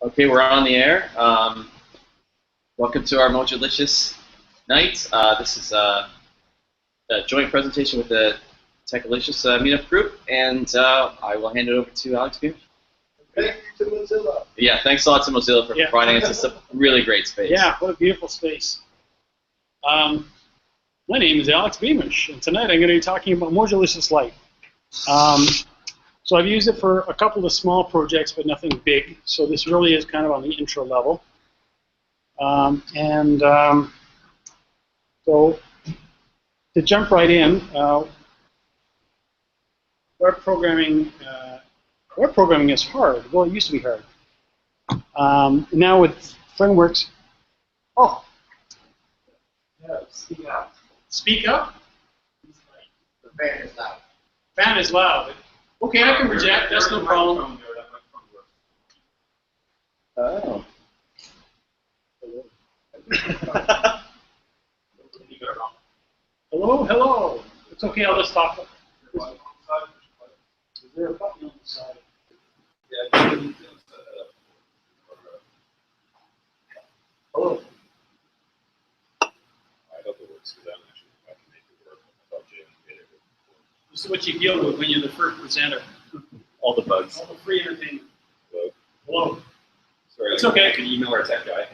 Okay, we're on the air. Welcome to our Mojolicious night. This is a joint presentation with the Techalicious meetup group, and I will hand it over to Alex Beamish. Thank you to Mozilla. Yeah, thanks a lot to Mozilla for providing us this really great space. Yeah, what a beautiful space. My name is Alex Beamish, and tonight I'm going to be talking about Mojolicious Lite. So I've used it for a couple of small projects, but nothing big. So this really is kind of on the intro level. So to jump right in, web programming is hard. Well, it used to be hard. Now with frameworks, Yeah, speak up. speak up. The fan is loud. Fan is loud. Okay, I can project. That's no problem. Oh. Hello, hello. It's okay. I'll just talk. Is there a button on the side? Hello. This is what you deal with when you're the first presenter. All the bugs. All the free entertainment. Hello. Hello. Sorry, It's okay. I can email our tech guy.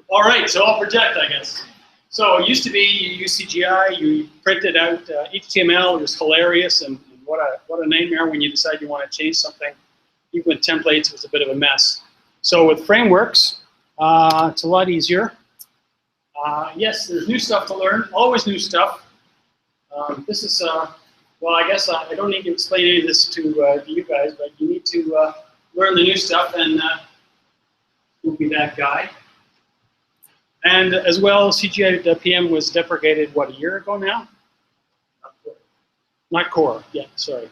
All right, so I'll project, I guess. So it used to be you use CGI, you printed out HTML. It was hilarious, and what a nightmare when you decide you want to change something. Even with templates, it was a bit of a mess. So with frameworks, it's a lot easier. Yes, there's new stuff to learn, always new stuff. This is, well, I guess I don't need to explain any of this to you guys, but you need to learn the new stuff, and you'll be that guy. And as well, CGI.PM was deprecated, what, a year ago now? Not core, yeah, sorry.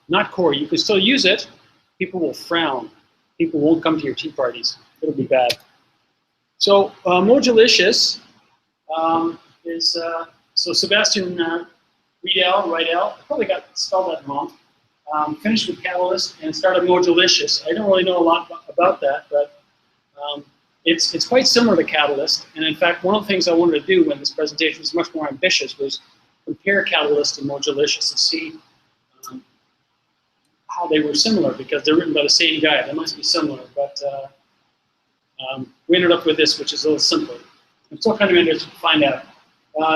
Not core. You can still use it. People will frown. People won't come to your tea parties. It'll be bad. So Mojolicious is, so Sebastian Rydell, I probably got spelled that wrong, finished with Catalyst and started Mojolicious. I don't really know a lot about that, but it's quite similar to Catalyst. And in fact, one of the things I wanted to do when this presentation was much more ambitious was compare Catalyst and Mojolicious and see how they were similar, because they're written by the same guy. They must be similar, but we ended up with this, which is a little simpler. I'm still kind of interested to find out.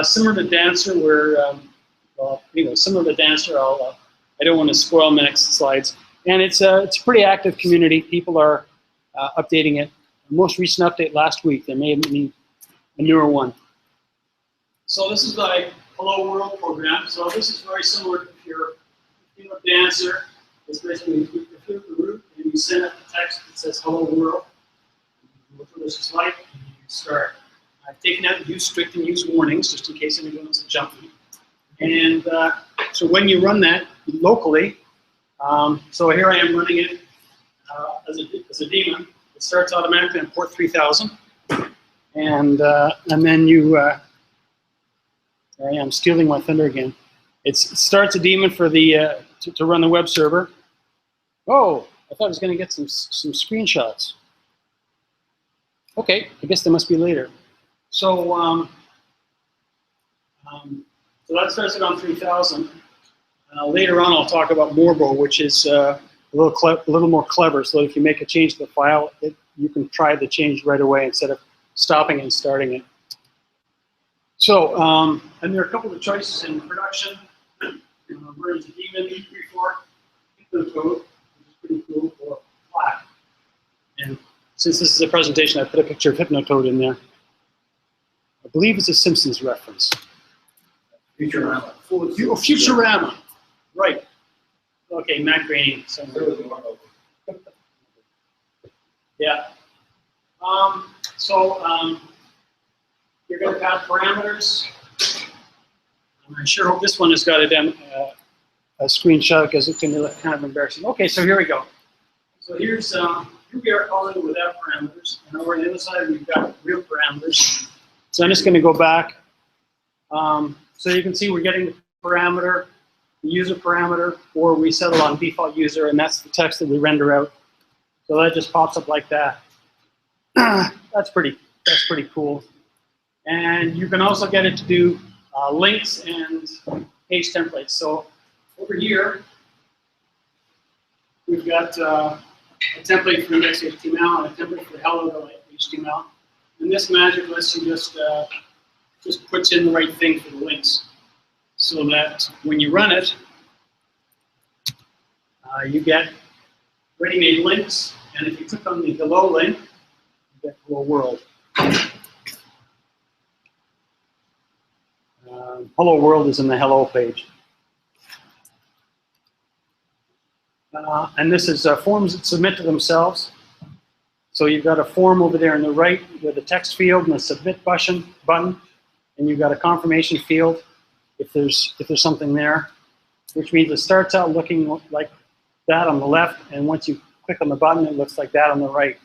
Similar to Dancer, where, well, anyway, similar to Dancer, I don't want to spoil my next slides. And it's a pretty active community. People are updating it. The most recent update last week, there may be a newer one. So this is my Hello World program. So this is very similar if you're Dancer. It's basically you click the root and you send out the text that says Hello World. Look for this slide and you start. I've taken out strict and use warnings just in case anyone wants to jump me. And so when you run that locally, so here I am running it as a daemon. It starts automatically on port 3000, and then you. There I am stealing my thunder again. It starts a daemon for the to run the web server. Oh, I thought I was going to get some screenshots. Okay, I guess they must be later. So so that starts it on 3000. Later on, I'll talk about Morbo, which is a little more clever. So that if you make a change to the file, you can try the change right away instead of stopping and starting it. So, and there are a couple of choices in production. Version daemon, 3.4, Hypnocode, which is pretty cool, or flat. And since this is a presentation, I put a picture of Hypnocode in there. I believe it's a Simpsons reference. Futurama. Oh, Futurama. Right. Okay, Matt Groening. Yeah. You're going to pass parameters. I sure hope this one has got a screenshot, because it's going to look kind of embarrassing. Okay, so here we go. So here we are calling it without parameters, and over on the other side we've got real parameters. So I'm just going to go back. So you can see we're getting the parameter. the user parameter, or we settle on default user, and that's the text that we render out. So that just pops up like that. That's pretty cool. And you can also get it to do links and page templates. So over here, we've got a template for index.html and a template for hello.html. And this magic lets you just puts in the right thing for the links, so that when you run it, you get ready-made links. And if you click on the hello link, you get hello world. Hello world is in the hello page. And this is forms that submit to themselves. So you've got a form over there on the right with a text field and a submit button, and you've got a confirmation field if there's something there, which means it starts out looking like that on the left, and once you click on the button, it looks like that on the right.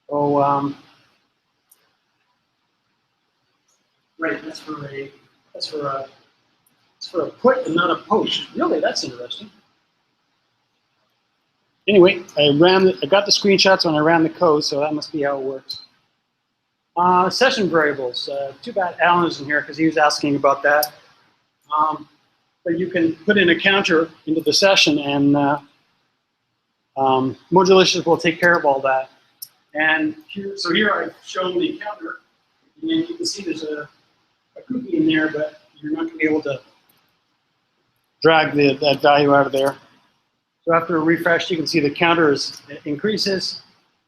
So right, that's for a put and not a post. Really, that's interesting. Anyway, I got the screenshots when I ran the code, so that must be how it works. Session variables. Too bad Alan isn't here because he was asking about that. But you can put in a counter into the session, and Mojolicious will take care of all that. And here I've shown the counter, and then you can see there's a cookie in there, but you're not going to be able to drag that value out of there. So after a refresh, you can see the counter increases,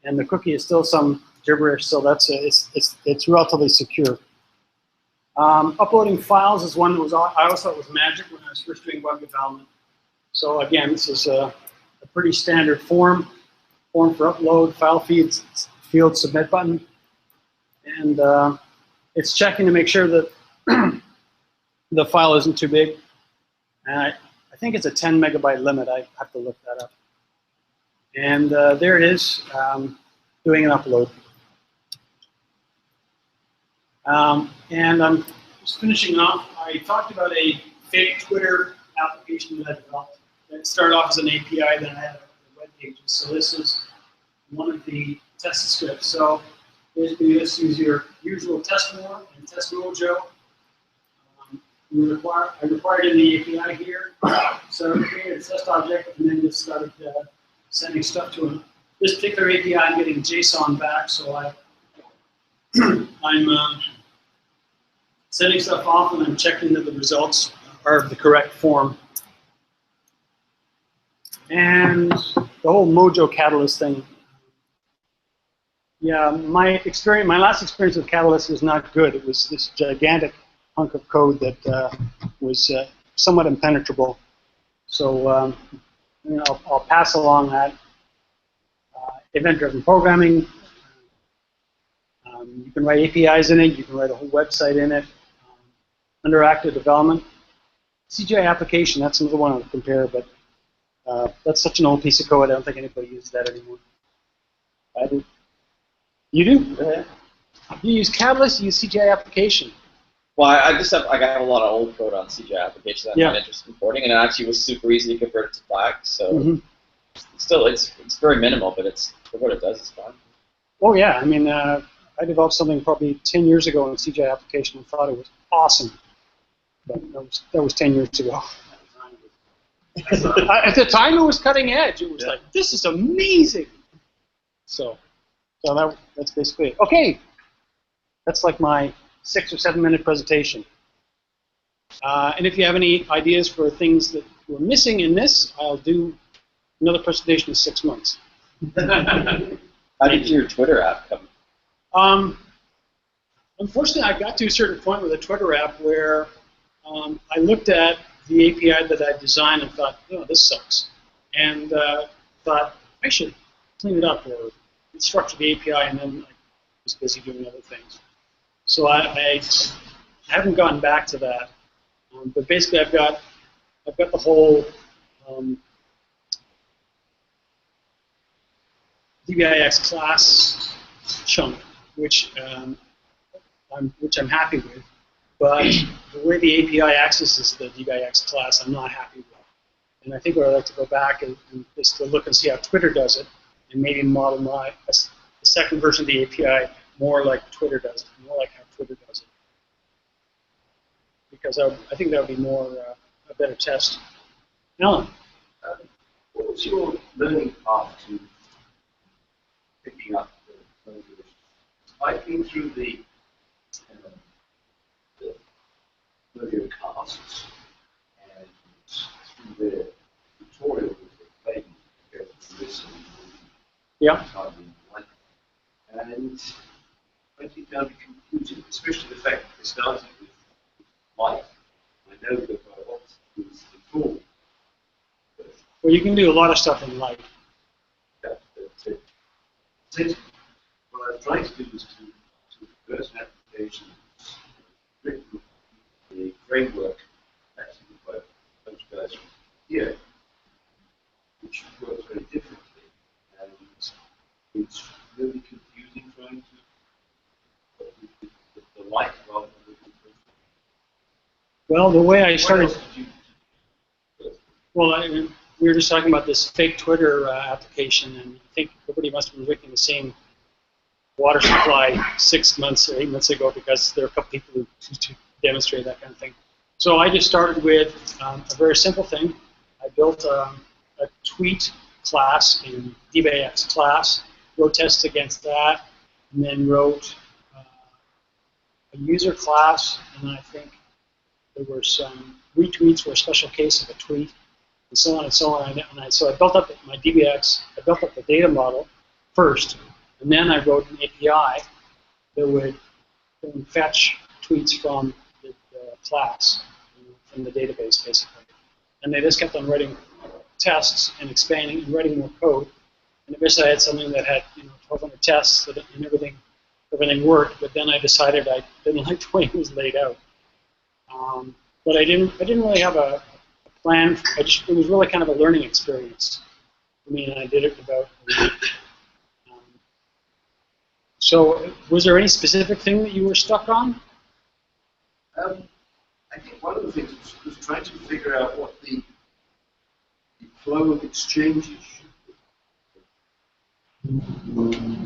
and the cookie is still some gibberish. So that's it's relatively secure. Uploading files is one that I always thought was magic when I was first doing web development. So again, this is a pretty standard form for upload, file field submit button, and it's checking to make sure that the file isn't too big. And I think it's a 10 megabyte limit. I have to look that up. And there it is, doing an upload. And I'm just finishing off. I talked about a fake Twitter application that I developed. It started off as an API, then I had web pages. So this is one of the test scripts. So basically, you just use your usual test more and test mojo. I required in the API here, so I created a test object and then just started sending stuff to him. This particular API, I'm getting JSON back, so I'm sending stuff off and I'm checking that the results are of the correct form. And the whole Mojo Catalyst thing. Yeah, my last experience with Catalyst was not good. It was this gigantic hunk of code that was somewhat impenetrable. So you know, I'll pass along that. Event-driven programming. You can write APIs in it. You can write a whole website in it. Under active development. CGI application, that's another one I'll compare, but that's such an old piece of code, I don't think anybody uses that anymore. I do. You do? You use Catalyst, you use CGI application. Well, I got a lot of old code on CGI applications I'm not interested in importing, and it actually was super easy to convert it to FLAC. So still, it's very minimal, but it's for what it does, it's fine. Oh yeah, I mean, I developed something probably 10 years ago in CGI application and thought it was awesome, but that was 10 years ago. At the time, it was cutting edge. It was like, this is amazing. So that's basically it. Okay, that's like my 6 or 7 minute presentation. And if you have any ideas for things that we're missing in this, I'll do another presentation in 6 months. How did your Twitter app come? Unfortunately, I got to a certain point with a Twitter app where I looked at the API that I designed and thought, oh, this sucks. And thought, I should clean it up or restructure the API, and then I was busy doing other things. So I haven't gotten back to that. But basically, I've got the whole DBIX class chunk, which I'm happy with. but the way the API accesses the DBX class, I'm not happy with. And I think what I'd like to go back and is to look and see how Twitter does it, and maybe model the second version of the API more like Twitter does it, more like how Twitter does it. Because I think that would be more a better test. Alan? What was your learning path to picking up the Mojolicious? I've been through the Mojo casts and through the tutorials that they go through this Yeah. and I think found it confusing, especially the fact that they started with light. I know that robotics is the full. Well, you can do a lot of stuff in light. What I was trying to do was to convert an application written the framework actually by those guys from here, which works very differently. And it's really confusing trying to the light rather than the Well, the way I started, What else did you do? well, we were just talking about this fake Twitter application, and I think everybody must have been drinking the same water supply 6 months or 8 months ago because there are a couple people who demonstrate that kind of thing. So I just started with a very simple thing. I built a tweet class in DBX class, wrote tests against that, and then wrote a user class, and I think there were some retweets were a special case of a tweet, and so on and so on. So I built up my DBX, I built up the data model first, and then I wrote an API that would fetch tweets from the class, from the database, basically. And they just kept on writing tests and expanding and writing more code. And eventually I had something that had 1,200 tests and everything worked. But then I decided I didn't like the way it was laid out. But I didn't really have a plan. It was really kind of a learning experience for me, and I did it in about a week. So was there any specific thing that you were stuck on? I think one of the things was trying to figure out what the flow of exchanges should be.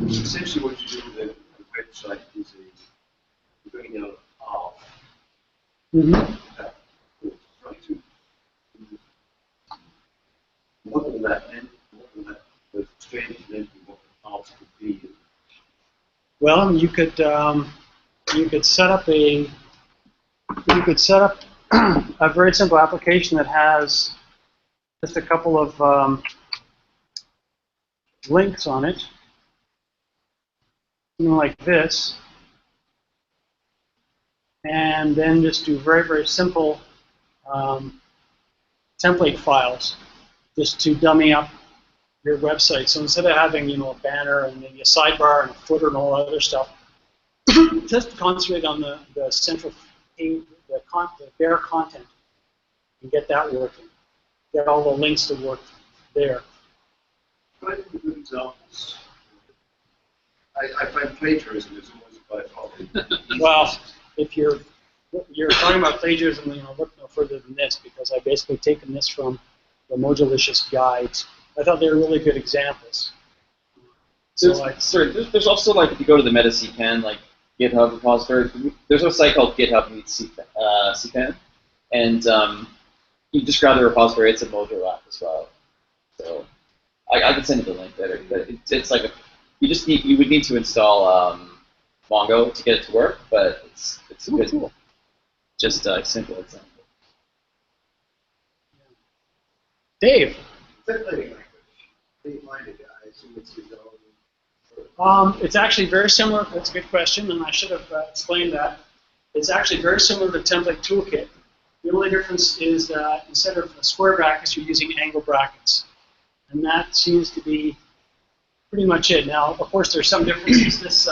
Essentially what you do with the website is you're bringing out a path. Try to model that and those exchanges and then what the paths could be. Well, you could set up a very simple application that has just a couple of links on it, something like this, and then just do very, very simple template files just to dummy up your website. So instead of having a banner and maybe a sidebar and a footer and all that other stuff, just concentrate on the central page, the bare content, and get that working. Get all the links to work there. Try to give good examples. I find plagiarism is always by far the Well, if you're talking about plagiarism, look no further than this, because I've basically taken this from the Mojolicious guides. I thought they were really good examples. There's also, like, if you go to the meta CPAN, like GitHub repository, there's a site called GitHub meets CPAN, and you just grab the repository. It's a Mojo app as well. So I can send you the link there. But it's like you would need to install Mongo to get it to work, but it's a good tool. Just simple example. Dave. It's actually very similar. That's a good question, and I should have explained that. It's actually very similar to Template Toolkit. The only difference is that instead of square brackets, you're using angle brackets. And that seems to be pretty much it. Now, of course, there's some differences. This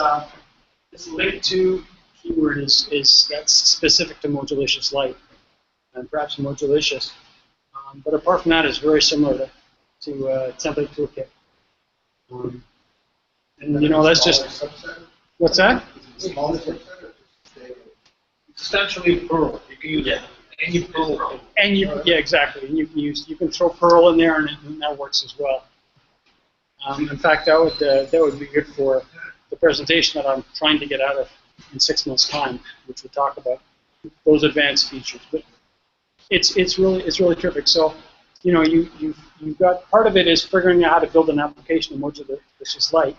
link to keyword that's specific to Mojolicious Lite and perhaps Mojolicious. But apart from that, it's very similar to Template Toolkit. And that's just, what's that? Essentially Perl. You can use Yeah. any Perl. And yeah, exactly. And you can throw Perl in there, and that works as well. In fact, that would be good for the presentation that I'm trying to get out of in 6 months' time, which we'll talk about those advanced features. But it's really terrific. So, you know, you've got part of it is figuring out how to build an application in Mojolicious Lite,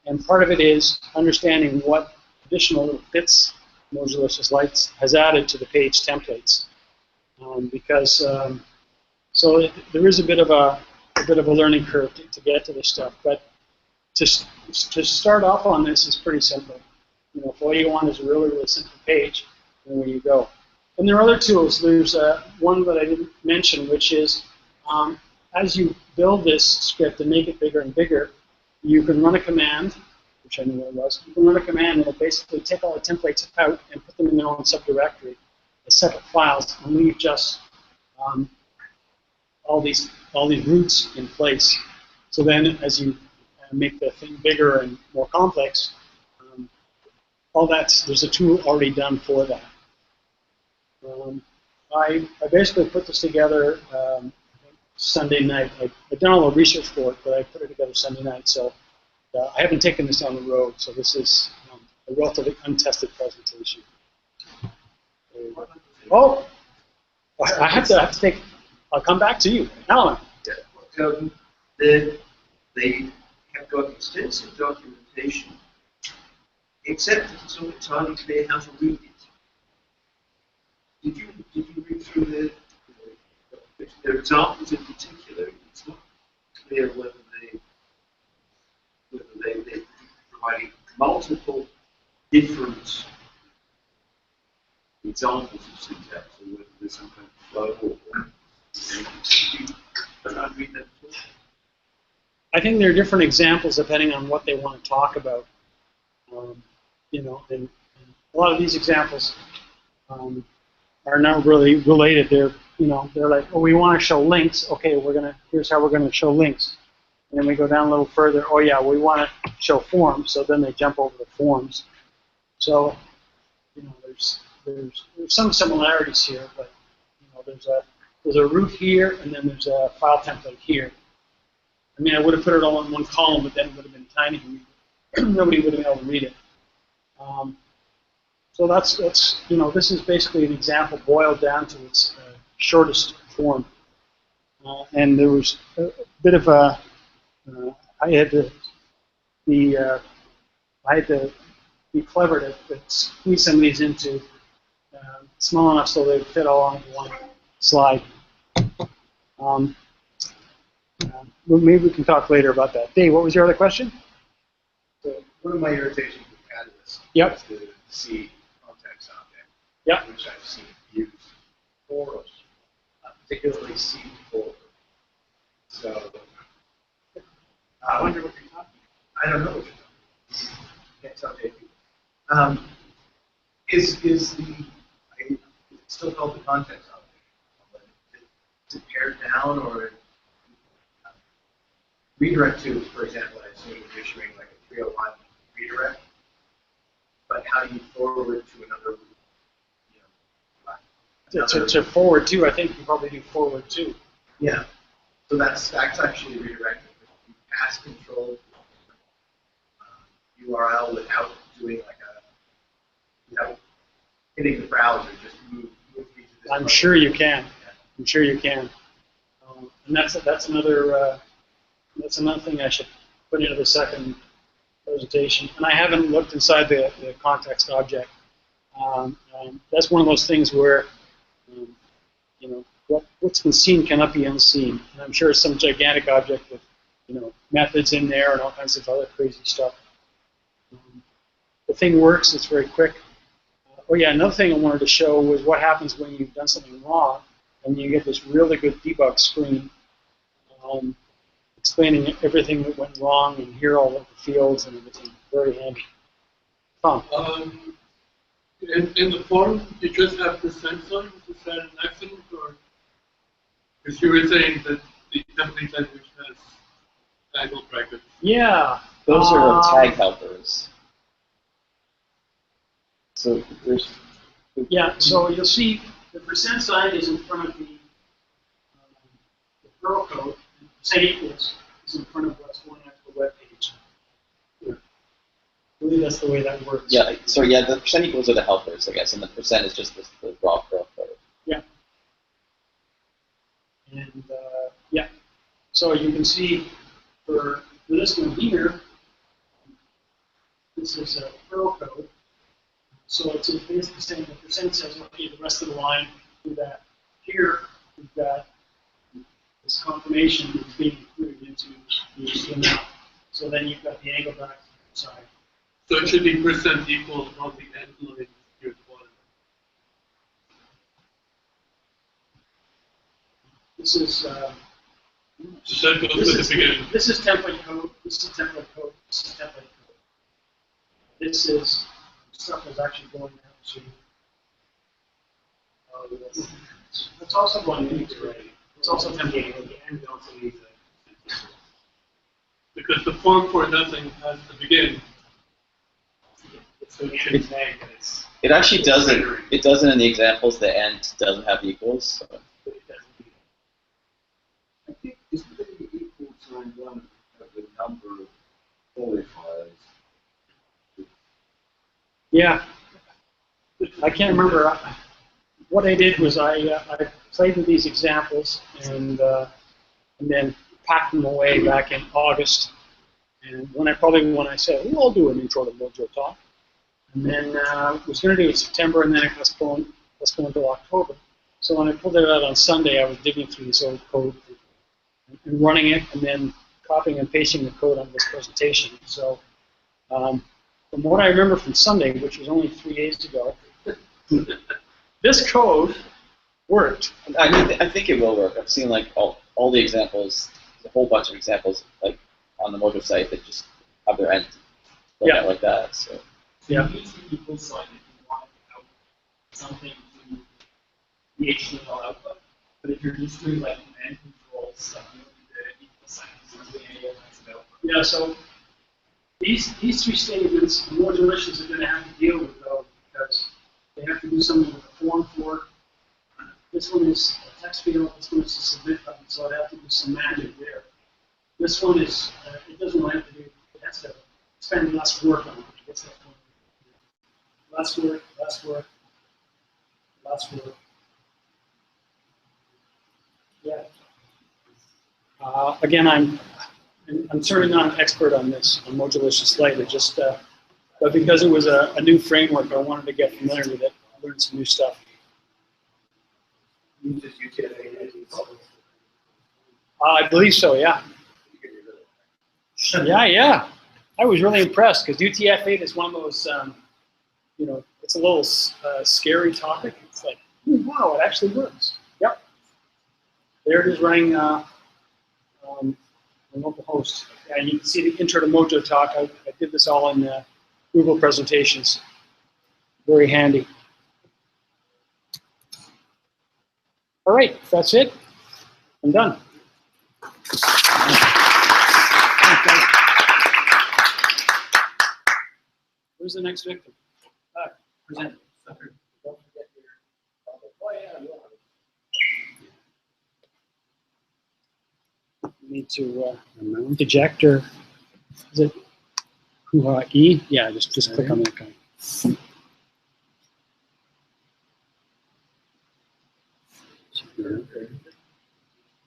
and part of it is understanding what additional bits Mojolicious Lite has added to the page templates, so there is a bit of a learning curve to get to this stuff. But to start off on this is pretty simple. You know, if all you want is a really simple page, then where you go. And there are other tools. There's one that I didn't mention, which is as you build this script and make it bigger and bigger, you can run a command, which I knew what it was. You can run a command and it'll basically take all the templates out and put them in their own subdirectory as separate files and leave just all these roots in place. So then, as you make the thing bigger and more complex, there's a tool already done for that. I basically put this together Sunday night. I've done all the research for it, but I put it together Sunday night. So I haven't taken this on the road. So this is a relatively untested presentation. Oh, I have to take. I'll come back to you, Alan. Yeah. They have got extensive documentation, except that it's not entirely clear how to read it. Did you read through their examples in particular? It's not clear whether they're providing multiple different examples of syntax, or whether there's some kind of flow or I can't read that at all. I think there are different examples depending on what they want to talk about. You know, and a lot of these examples are not really related. They're like, oh, we want to show links. Okay, here's how we're gonna show links. And then we go down a little further. Oh yeah, we want to show forms. So then they jump over the forms. So, you know, there's some similarities here, but you know, there's a root here, and then there's a file template here. I mean, I would have put it all in one column, but then it would have been tiny. Nobody would have been able to read it. So that's you know, this is basically an example boiled down to its shortest form. And there was a bit of a I had to be clever to squeeze some of these into small enough so they fit all on one slide. Maybe we can talk later about that. Dave, what was your other question? So one of my irritations with Catalyst Yep. is the C context object, Yep. which I've seen used for particularly C forward. So I wonder what you're talking about. I don't know what you're talking about. Can't tell JP. Is it's still called the context object? Is it pared down, or redirect to, for example, I assume you're issuing like a 301 redirect, but how do you forward to another, To forward to, I think you probably do forward to. Yeah, so that's actually redirecting. You pass control URL without doing without hitting the browser, just move me to this. I'm sure you can. I'm sure you can. And that's another thing I should put into the second presentation. And I haven't looked inside the context object. That's one of those things where you know, what's been seen cannot be unseen. And I'm sure it's some gigantic object with, you know, methods in there and all kinds of other crazy stuff. The thing works. It's very quick. Oh yeah, another thing I wanted to show was what happens when you've done something wrong and you get this really good debug screen explaining everything that went wrong and here all of the fields and everything. Very handy. Tom. In the form, you just have the sensor. Is that an accident, or because you were saying that the template language has angle brackets? Yeah. Those are tag helpers. So there's Yeah, so you'll see the percent sign is in front of the Perl code, and percent equals is in front of what's going on to the web page. I believe that's the way that works. Yeah, so yeah, the percent equals are the helpers, I guess, and the percent is just the raw Perl code. Yeah. And yeah, so you can see for this one here, this is a Perl code. So it's basically saying the percent says, okay, the rest of the line, do that. Here, we've got this confirmation is being included into the HTML. So then you've got the angle bracket side. So it should be percent equal on the end line here at the bottom. This is So that goes with the beginning. this is template code. This is template code. This is template code. This is stuff that's actually going out to. It's also going to integrate. It's also template code. And also needs a. Because the form for nothing has to begin. So the end tag that it's. It actually doesn't. It doesn't in the examples. The end doesn't have equals. So. But it doesn't do I think is the equal sign one of the number of qualifiers. Yeah. I can't remember. What I did was I played with these examples and then packed them away back in August. And when I said, well, I'll do an intro to Mojo Talk. And then was going to do it in September, and then it postponed until October. So when I pulled it out on Sunday, I was digging through this old code and running it, and then copying and pasting the code on this presentation. So from what I remember from Sunday, which was only 3 days ago, this code worked. I think it will work. I've seen like all the examples, a whole bunch of examples like on the Mojo site that just have their end laid out like that. So. Yeah. You use the equal sign if you want to out something to the HTML output. But if you're just doing like command control stuff, you don't need the equal sign. It's doing any lines of output. Yeah, so these three statements, the Mojolicious are going to have to deal with though, because they have to do something with the form for it. This one is a text field, this one is a submit button, so I'd have to do some magic there. This one is, it doesn't have to do, it has to spend less work on it. It's that one. Less work, less work, less work. Yeah. Again, I'm certainly not an expert on this, on Mojolicious Lightly, just, but because it was a new framework, I wanted to get familiar with it, learn some new stuff. You just UTF-8 I believe so, yeah. Yeah. I was really impressed because UTF-8 is one of those, you know, it's a little scary topic. It's like, wow, it actually works. Yep. There it is running on local host. And you can see the intro to Mojo Talk. I did this all in Google presentations. Very handy. All right, if that's it, I'm done. Who's the next victim? Present. Don't forget your. Oh yeah. You need to eject or is it E? Yeah, just click on that guy.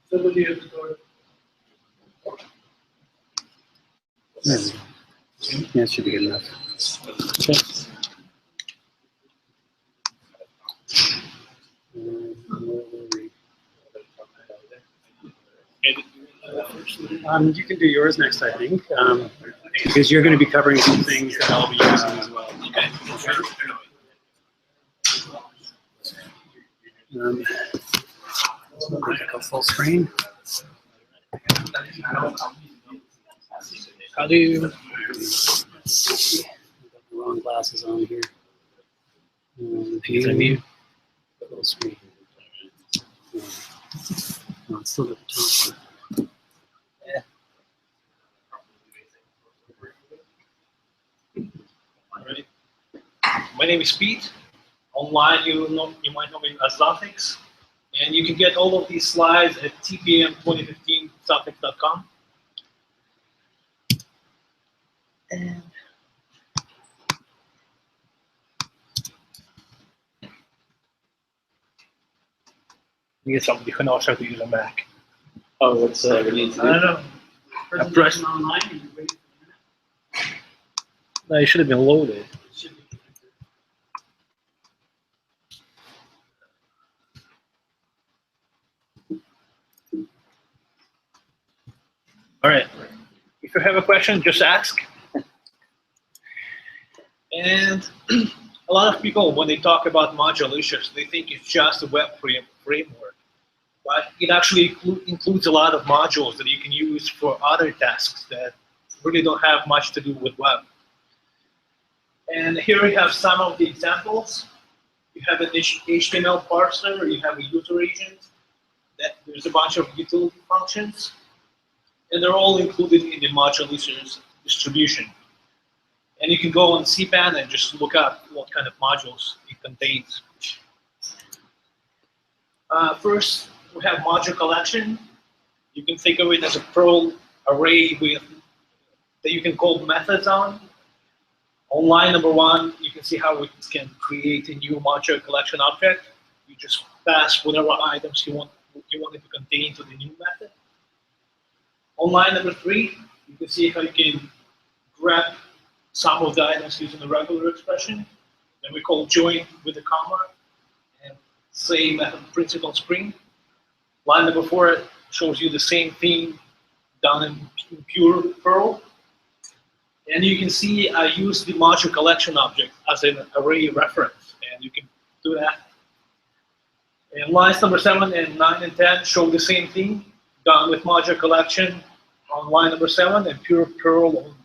Somebody has to go. Yeah, that should be good enough. Okay. You can do yours next, I think, because you're going to be covering some things that I'll be using as well. Go full screen. How do got the wrong glasses on here? View. Full screen. No, it's still at the top. My name is Pete. On online, you might know me as Suffix. And you can get all of these slides at tpm2015suffix.com. And you get somebody who knows how to use a Mac. Oh, what's we need to I do? don't know. Presentation online, and you wait for a minute. No, it should have been loaded. It should be. All right. If you have a question, just ask. And a lot of people, when they talk about Mojolicious, they think it's just a web framework. But it actually includes a lot of modules that you can use for other tasks that really don't have much to do with web. And here we have some of the examples. You have an HTML parser, you have a user agent, there's a bunch of utility functions, and they're all included in the Mojolicious distribution. And you can go on cpan and just look up what kind of modules it contains. First, we have module collection. You can think of it as a Perl array that you can call methods on. On line number 1, you can see how we can create a new module collection object. You just pass whatever items you want it to contain to the new method. On line number 3, you can see how you can grab some of the items using the regular expression. Then we call join with a comma and say method prints it on screen. Line number 4 shows you the same thing done in pure Perl. And you can see I use the module collection object as an array reference, and you can do that. And lines number 7 and 9 and 10 show the same thing done with module collection on line number 7 and pure Perl on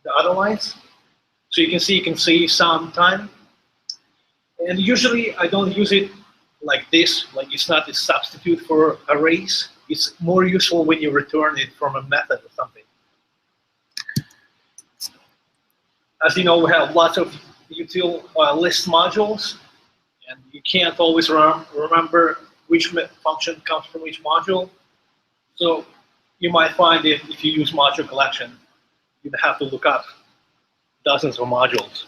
the other lines. So you can save some time. And usually I don't use it like this, like it's not a substitute for arrays. It's more useful when you return it from a method or something. As you know, we have lots of util list modules, and you can't always remember which function comes from which module. So you might find it if you use module collection, you'd have to look up dozens of modules.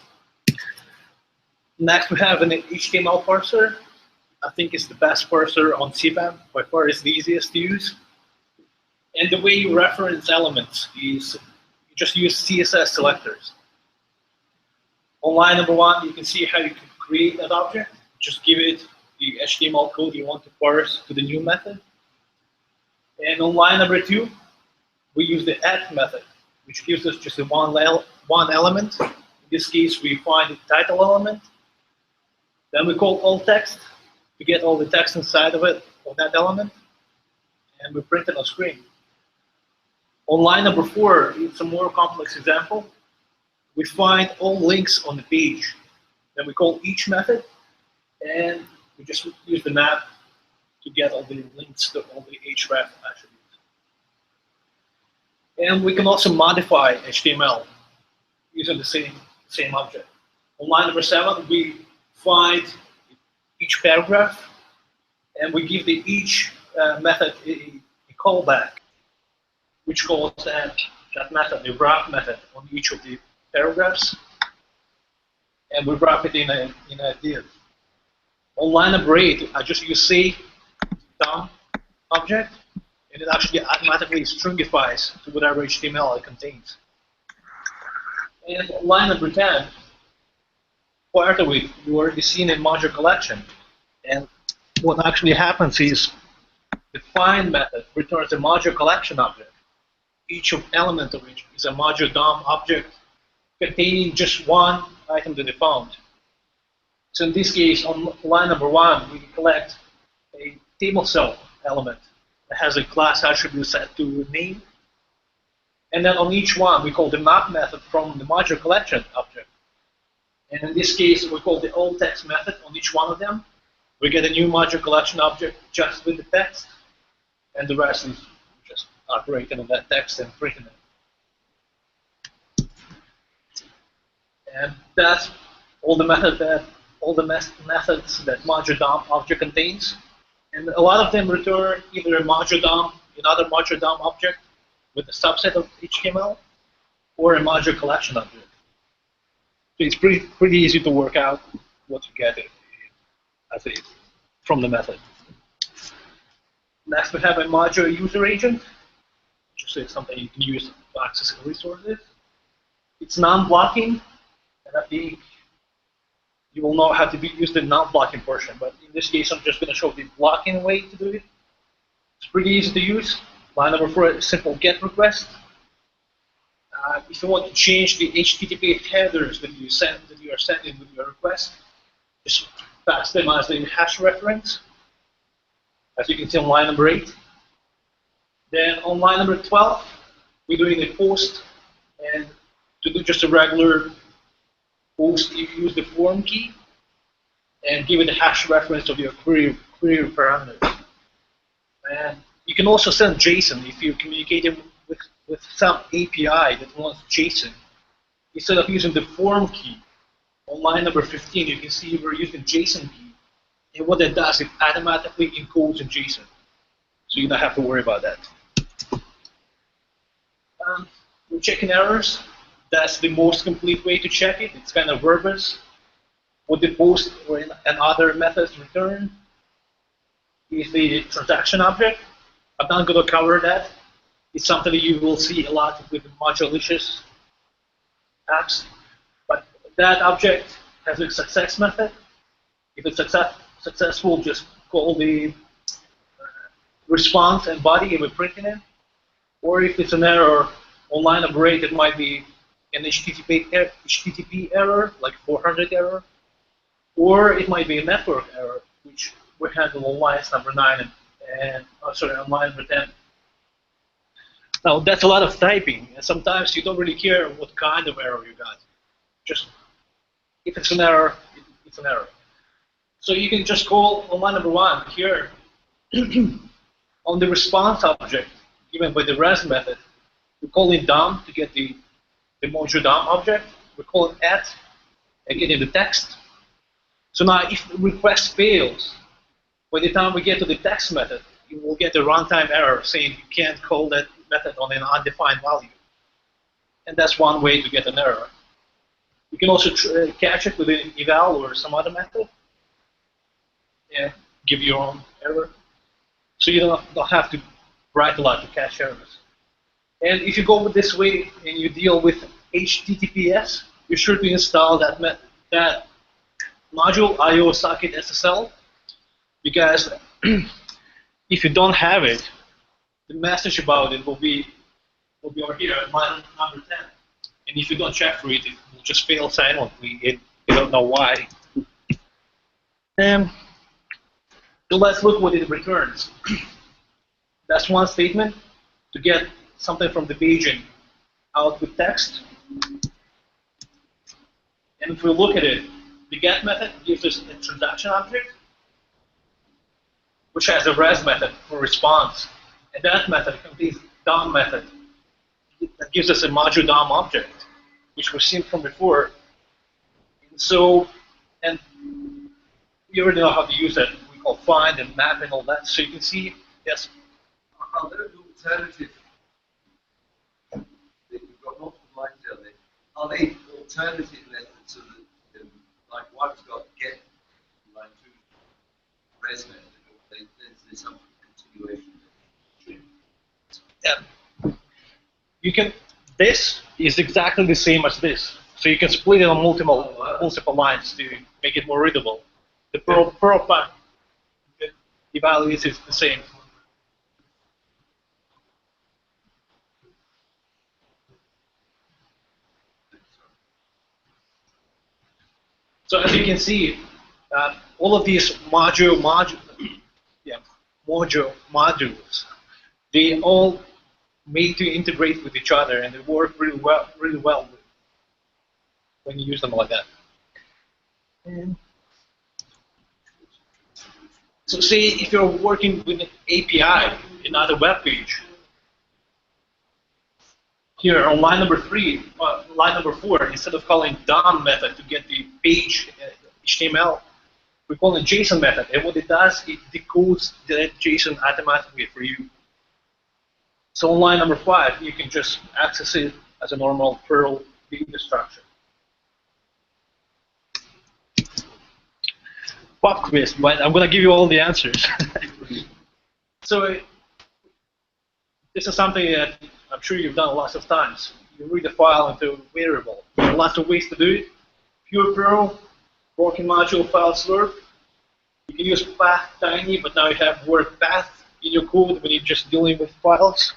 Next, we have an HTML parser. I think it's the best parser on cpan. By far, it's the easiest to use. And the way you reference elements is you just use CSS selectors. On line number 1, you can see how you can create that object. Just give it the HTML code you want to parse to the new method. And on line number 2, we use the add method, which gives us just one element. In this case, we find the title element. Then we call alt text to get all the text inside of it, of that element. And we print it on screen. On line number 4, it's a more complex example. We find all links on the page. Then we call each method, and we just use the map to get all the links to all the href attributes. And we can also modify HTML using the same object. On line number 7, we find each paragraph, and we give each method a callback, which calls that method, the wrap method, on each of the paragraphs, and we wrap it in a div. On line number 8, I just use say down object, and it actually automatically stringifies to whatever HTML it contains. And on line number 10, part of it you already seen in module collection, and what actually happens is the find method returns a module collection object. Each element of which is a module DOM object containing just one item that they found. So in this case, on line number 1, we collect a table cell element that has a class attribute set to name. And then on each one, we call the map method from the module collection object. And in this case, we call the alt text method on each one of them. We get a new module collection object just with the text, and the rest is just operating on that text and printing it. And that's all the method that all the methods that module DOM object contains. And a lot of them return either a module DOM, another module DOM object with a subset of HTML, or a module collection object. So it's pretty easy to work out what you get from the method. Next, we have a module user agent, which is something you can use to access resources. It's non-blocking, and I think you will know how to use the non-blocking portion. But in this case, I'm just going to show the blocking way to do it. It's pretty easy to use. Line number 4, a simple GET request. If you want to change the HTTP headers that you are sending with your request, just pass them as a hash reference, as you can see on line number 8. Then on line number 12, we're doing a post, and to do just a regular post, you use the form key and give it a hash reference of your query parameters. And you can also send JSON if you're communicating with some API that wants JSON. Instead of using the form key, on line number 15, you can see we're using JSON key. And what that does, it automatically encodes in JSON. So you don't have to worry about that. We're checking errors. That's the most complete way to check it. It's kind of verbose. What the post or other methods return is the transaction object. I'm not going to cover that. It's something that you will see a lot with Mojolicious apps. But that object has a success method. If it's successful, just call the response and body and we're printing it. Or if it's an error on line number 8, it might be an HTTP error, like 400 error. Or it might be a network error, which we handle on lines number 9 and on line number 10. Now, that's a lot of typing, and sometimes you don't really care what kind of error you got. Just, if it's an error, it's an error. So you can just call on line number 1 here, on the response object, given by the res method, we call in DOM to get the module DOM object. We call it at and get in the text. So now, if the request fails, by the time we get to the text method, you will get a runtime error saying you can't call that method on an undefined value. And that's one way to get an error. You can also catch it with an eval or some other method. Yeah, give your own error. So you don't have to write a lot to catch errors. And if you go with this way and you deal with HTTPS, you're sure to install that module IO socket SSL, because if you don't have it, the message about it will be over here at line number 10. And if you don't check for it, it will just fail silently. You don't know why. So let's look what it returns. That's one statement to get something from the page and out with text. And if we look at it, the get method gives us a transaction object, which has a res method for response. And that method contains DOM method that gives us a module DOM object, which we've seen from before. And you already know how to use that. We call find and map and all that. So you can see, yes. Are there alternative? You've got multiple lines down there. Are they alternative methods of the like one's got get line 2 res method, or there's some continuation? Yeah. You can. This is exactly the same as this, so you can split it on multiple lines to make it more readable. The Perl evaluates is the same. So as you can see, all of these modules, they all made to integrate with each other, and they work really well when you use them like that. And so say if you're working with an API, another web page, here on line number 4, instead of calling DOM method to get the page HTML. We call it JSON method, and what it does, it decodes that JSON automatically for you. So on line number 5, you can just access it as a normal Perl data structure. Pop quiz, but I'm going to give you all the answers. So this is something that I'm sure you've done lots of times. You read a file into a variable. There are lots of ways to do it. Pure Perl, broken module file slurp. You can use path tiny, but now you have word path in your code when you're just dealing with files.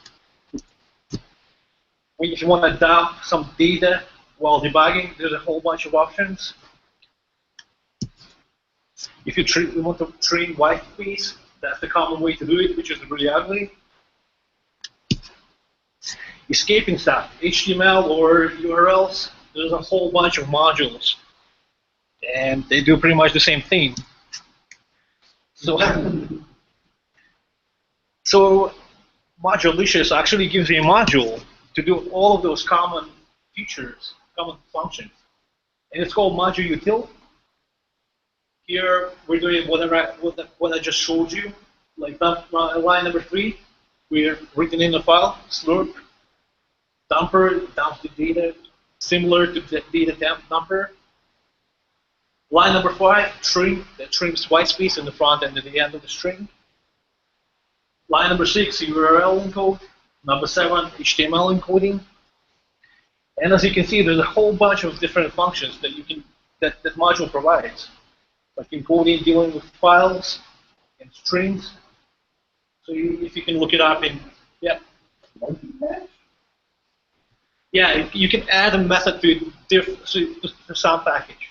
If you want to dump some data while debugging, there's a whole bunch of options. If you want to train white space, that's the common way to do it, which is really ugly. Escaping stuff, HTML or URLs, there's a whole bunch of modules. And they do pretty much the same thing. So Mojolicious actually gives you a module to do all of those common features, common functions. And it's called Mojuutil. Here we're doing what I just showed you. Like line number 3, we're written in the file, slurp, dumper, dumps the data, similar to the data dumper. Line number 5, trim, that trims white space in the front and at the end of the string. Line number 6, URL encode. Number 7, HTML encoding. And as you can see, there's a whole bunch of different functions that that module provides, like encoding, dealing with files and strings. So if you can look it up in, yeah. Yeah, you can add a method to some package.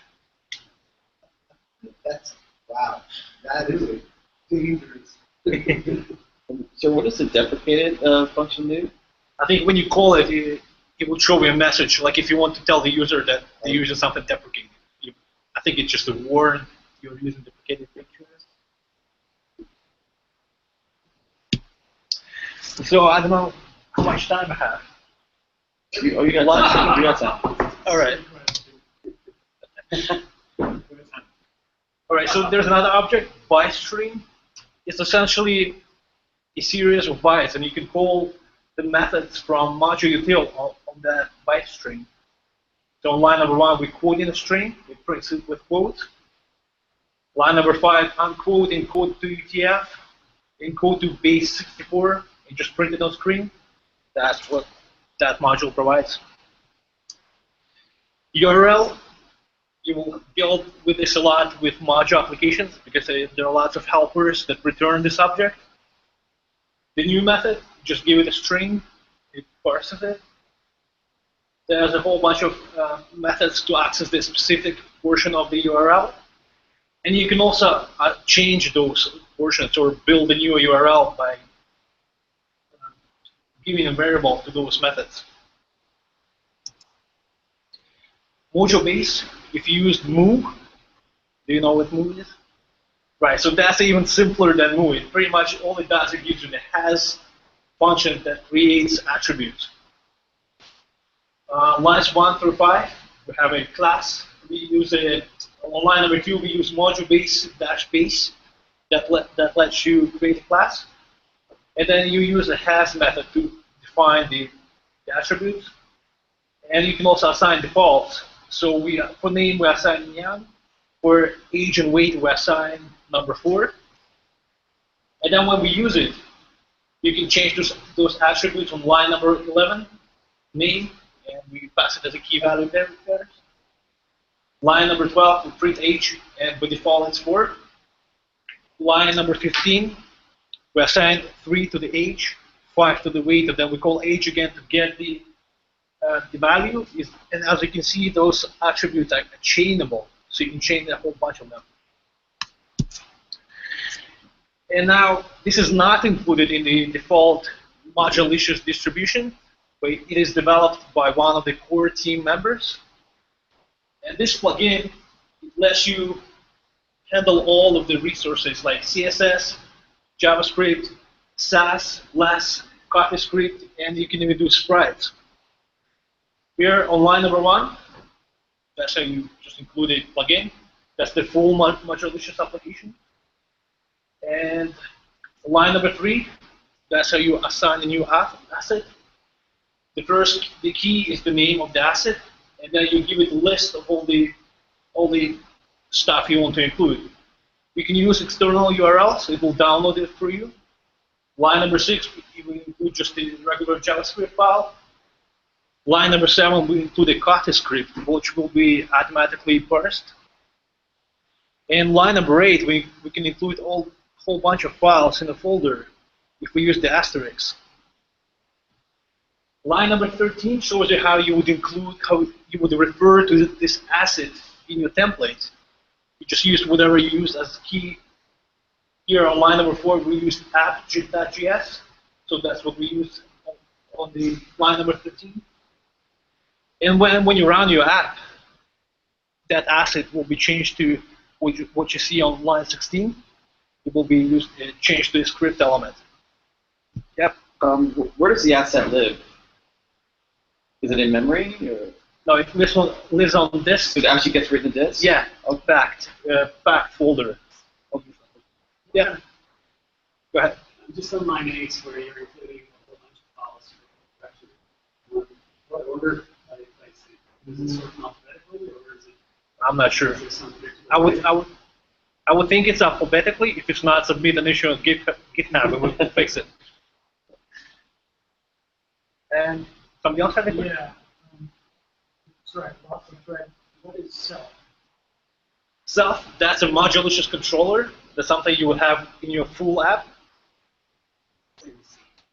That's, wow, that is dangerous. So what does the deprecated function do? I think when you call it, it will show you a message, like if you want to tell the user that the user is something deprecated. I think it's just a warn you're using deprecated pictures. So I don't know how much time I have. You got time. You got time. All right. All right, so there's another object, byte string. It's essentially a series of bytes, and you can call the methods from Mojuutil on that byte string. So on line number 1, we quote in a string, we print it with quotes. Line number 5, unquote, encode to UTF, encode to base 64, and just print it on screen. That's what that module provides. URL, you will build with this a lot with module applications because there are lots of helpers that return this object. The new method, just give it a string, it parses it. There's a whole bunch of methods to access the specific portion of the URL. And you can also change those portions or build a new URL by giving a variable to those methods. Mojobase, if you use move, do you know what move is? Right, so that's even simpler than move. It pretty much all it does, it gives you the has function that creates attributes. Lines 1 through 5, we have a class. We use on line number 2, we use Mojobase-base that lets you create a class. And then you use a has method to define the attributes. And you can also assign defaults. So for name, we assign young. For age and weight, we assign number 4. And then when we use it, you can change those attributes on line number 11, name, and we pass it as a key value there. Line number 12, we print age, and by default it's 4. Line number 15, we assign 3 to the age, 5 to the weight, and then we call age again to get the value. And as you can see, those attributes are chainable, so you can chain a whole bunch of them. And now, this is not included in the default Mojolicious distribution, but it is developed by one of the core team members. And this plugin lets you handle all of the resources like CSS, JavaScript, Sass, Less, CoffeeScript, and you can even do sprites. Here on line number 1, that's how you just include a plugin. That's the full Mojolicious application. And line number 3, that's how you assign a new asset. The key is the name of the asset, and then you give it a list of all the stuff you want to include. You can use external URLs, it will download it for you. Line number 6, you will include just the regular JavaScript file. Line number 7 will include a Kata script, which will be automatically parsed. And line number 8, we can include a whole bunch of files in a folder if we use the asterisk. Line number 13 shows you how you would refer to this asset in your template. You just use whatever you use as key. Here on line number 4, we use app.js, so that's what we use on the line number 13. And when you run your app, that asset will be changed to what you see on line 16. It will be changed to a script element. Yep. Where does the asset live? Is it in memory? Or? No, it lives on disk. So it actually gets written to disk? Yeah, a packed folder. Yeah. Go ahead. Just on line 8, where you're including a whole bunch of policies. What order are they placed in? Is it sorted alphabetically, or is it? I'm not sure. I would think it's alphabetically. If it's not, submit an issue on GitHub and we'll fix it. And somebody else have a question? Yeah. Sorry, lots of thread. What is self? Self, that's a Mojolicious controller. That's something you will have in your full app.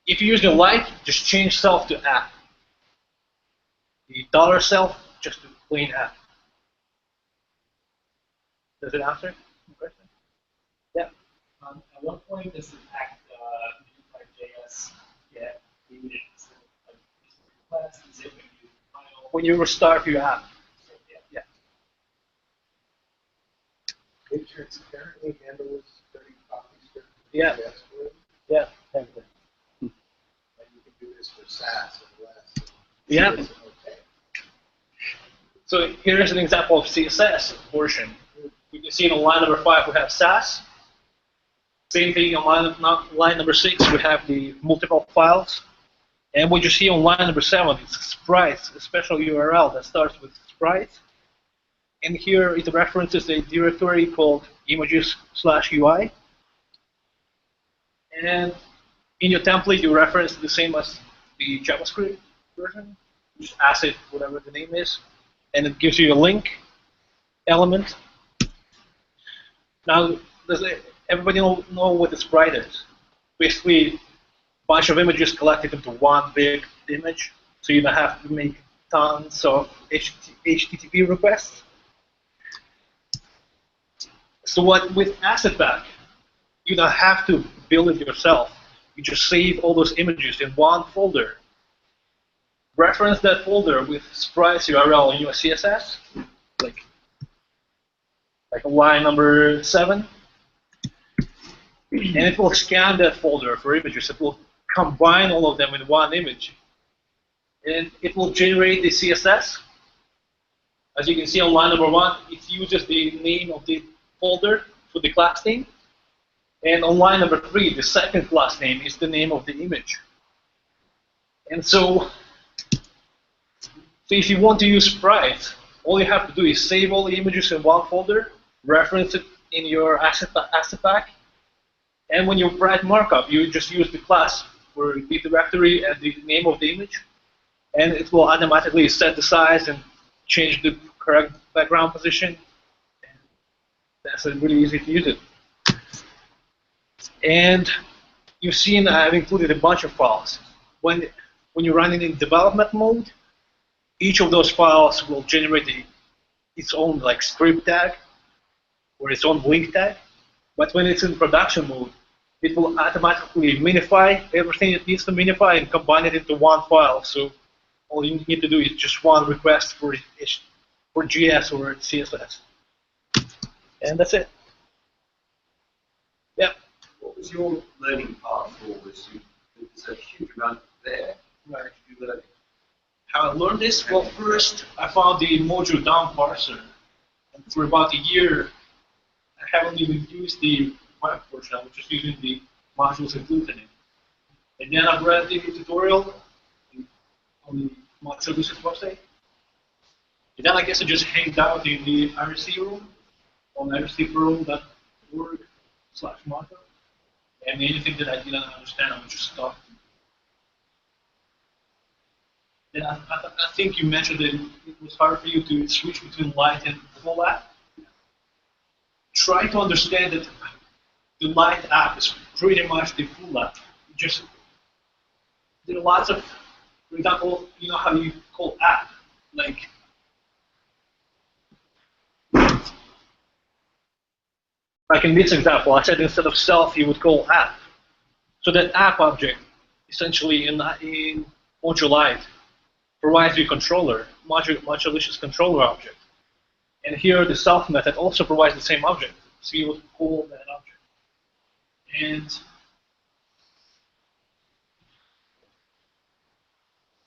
If you use the light, just change self to app. The $self, just to plain app. Does it answer the question? Yeah. At what point does the pack JS get muted? Is it when you file? When you restart your app. Yeah. It transparently handles 30 copies. Yeah. Yeah. And you can do this for SAS or less. Yeah. Okay. So here's an example of CSS version. You can see in line number 5 we have SAS. Same thing on line number 6 we have the multiple files. And what you see on line number 7 is sprites, a special URL that starts with sprites. And here it references a directory called images/UI. And in your template you reference the same as the JavaScript version, just asset, whatever the name is. And it gives you a link element. Now, does everybody know what a sprite is? Basically, a bunch of images collected into one big image, so you don't have to make tons of HTTP requests. So with Asset Pack, you don't have to build it yourself. You just save all those images in one folder. Reference that folder with sprites URL in your CSS, like line number 7, and it will scan that folder for images. It will combine all of them in one image, and it will generate the CSS. As you can see on line number 1, it uses the name of the folder for the class name, and on line number 3, the second class name is the name of the image. And so if you want to use sprites, all you have to do is save all the images in one folder, reference it in your asset pack, and when you write markup, you just use the class for the directory and the name of the image, and it will automatically set the size and change the correct background position. And that's really easy to use it. And you've seen I've included a bunch of files. When you're running in development mode, each of those files will generate its own script tag or its own link tag. But when it's in production mode, it will automatically minify everything it needs to minify and combine it into one file. So all you need to do is just one request for GS or CSS. And that's it. Yeah. What was your learning path for all this? There's a huge amount there. How did you learn it? How I learned this? Well, first I found the Mojo down parser and for about a year, I haven't even used the web portion. I was just using the modules included in it. And then I've read the tutorial on the Mojolicious website. And then I guess I just hanged out in the IRC room on ircforum.org/module. And anything that I didn't understand, I would just stop. And I think you mentioned that it was hard for you to switch between light and full app. Try to understand that the light app is pretty much the full app. Just there are lots of, for example, you know how you call app, like in this example, I said instead of self, you would call app. So that app object, essentially in Mojolite, provides you controller, Mojolicious controller object. And here the self method also provides the same object. So you would call that object.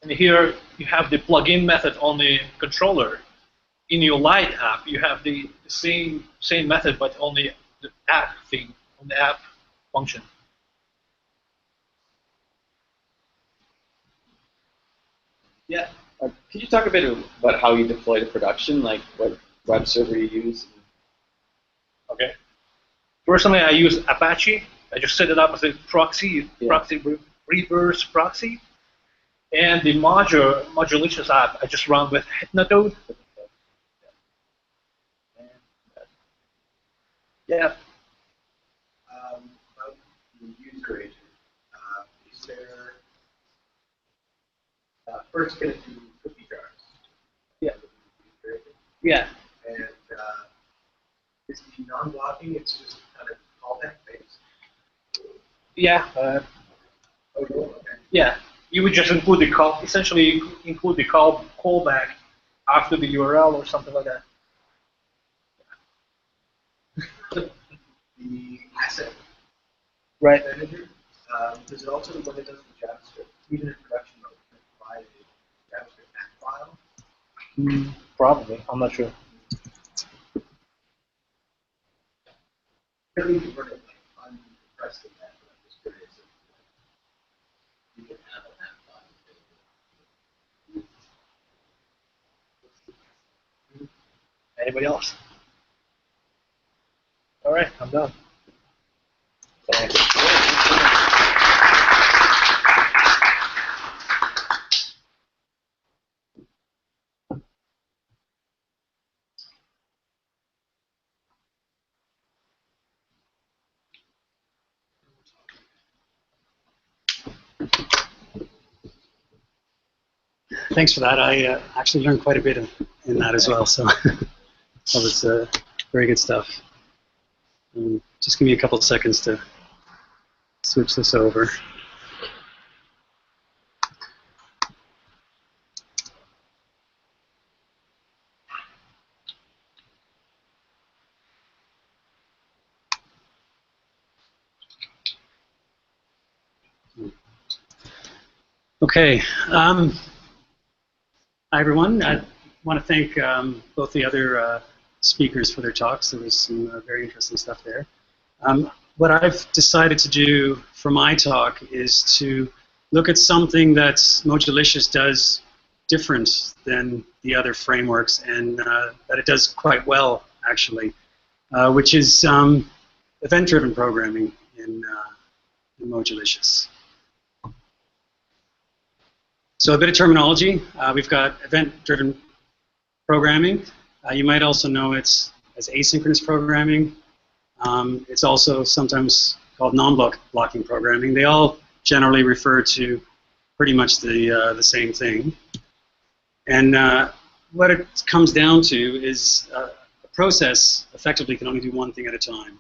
And here you have the plugin method on the controller. In your Lite app, you have the same method, but on the app thing, on the app function. Yeah. Could you talk a bit about how you deploy to production, like what web server you use? Okay. Personally, I use Apache. I just set it up as a proxy, reverse proxy. And the Mojolicious app, I just run with Hypnotode. Yeah. About the user agent, is there first going to do cookie jars? Yeah. Yeah. And is the non-blocking? It's just kind of callback based. Yeah. Okay. Yeah. You would just include the call, essentially include the callback after the URL or something like that. The asset manager, does it also, when it does the JavaScript, even in production mode, can it provide a JavaScript app file? Probably. I'm not sure. Really, you can run it like uncompressed in that, but I'm just curious if you can have an app file. Anybody else? All right, I'm done. Thanks for that. I actually learned quite a bit in that as well, so that was very good stuff. Just give me a couple of seconds to switch this over. Okay. Hi, everyone. I want to thank both the other speakers for their talks. There was some very interesting stuff there. What I've decided to do for my talk is to look at something that Mojolicious does different than the other frameworks, and that it does quite well, actually, which is event-driven programming in Mojolicious. So a bit of terminology. We've got event-driven programming. You might also know it as asynchronous programming. It's also sometimes called non-blocking programming. They all generally refer to pretty much the same thing. And what it comes down to is a process effectively can only do one thing at a time.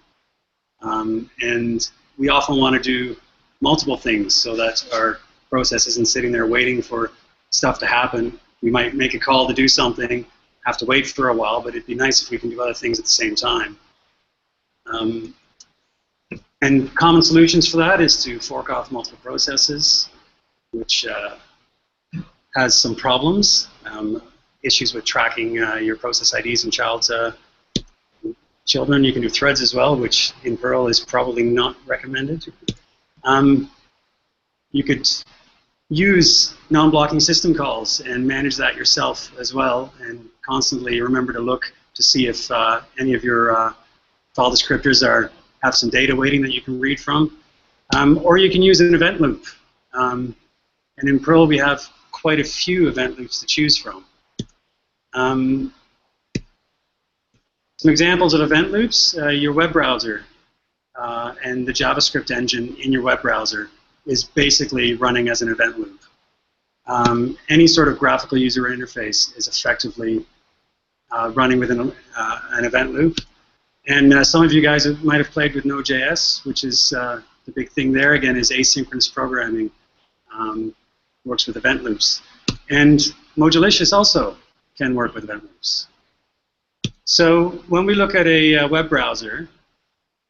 And we often want to do multiple things so that our process isn't sitting there waiting for stuff to happen. We might make a call to do something, have to wait for a while, but it'd be nice if we can do other things at the same time. And common solutions for that is to fork off multiple processes, which has some problems, issues with tracking your process IDs and child children. You can do threads as well, which in Perl is probably not recommended. You could use non-blocking system calls and manage that yourself as well, and constantly remember to look to see if any of your file descriptors have some data waiting that you can read from. Or you can use an event loop. And in Perl, we have quite a few event loops to choose from. Some examples of event loops, your web browser and the JavaScript engine in your web browser is basically running as an event loop. Any sort of graphical user interface is effectively running with an event loop. And some of you guys might have played with Node.js, which is the big thing there, again, is asynchronous programming. Works with event loops. And Mojolicious also can work with event loops. So when we look at a web browser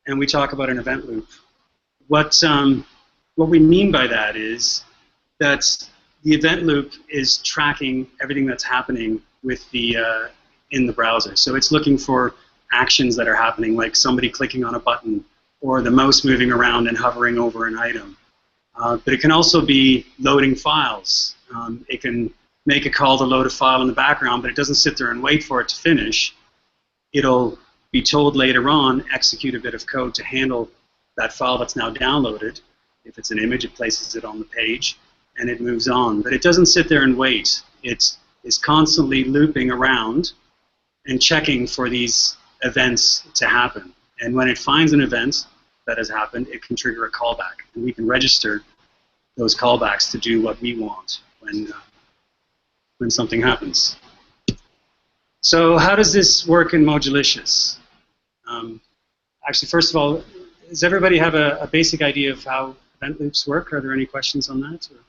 and we talk about an event loop, what we mean by that is that the event loop is tracking everything that's happening with in the browser. So it's looking for actions that are happening, like somebody clicking on a button or the mouse moving around and hovering over an item. But it can also be loading files. It can make a call to load a file in the background, but it doesn't sit there and wait for it to finish. It'll be told later on, execute a bit of code to handle that file that's now downloaded. If it's an image, it places it on the page, and it moves on. But it doesn't sit there and wait. It is constantly looping around and checking for these events to happen. And when it finds an event that has happened, it can trigger a callback. And we can register those callbacks to do what we want when something happens. So how does this work in Mojolicious? Actually, first of all, does everybody have a basic idea of how event loops work? Are there any questions on that? Or?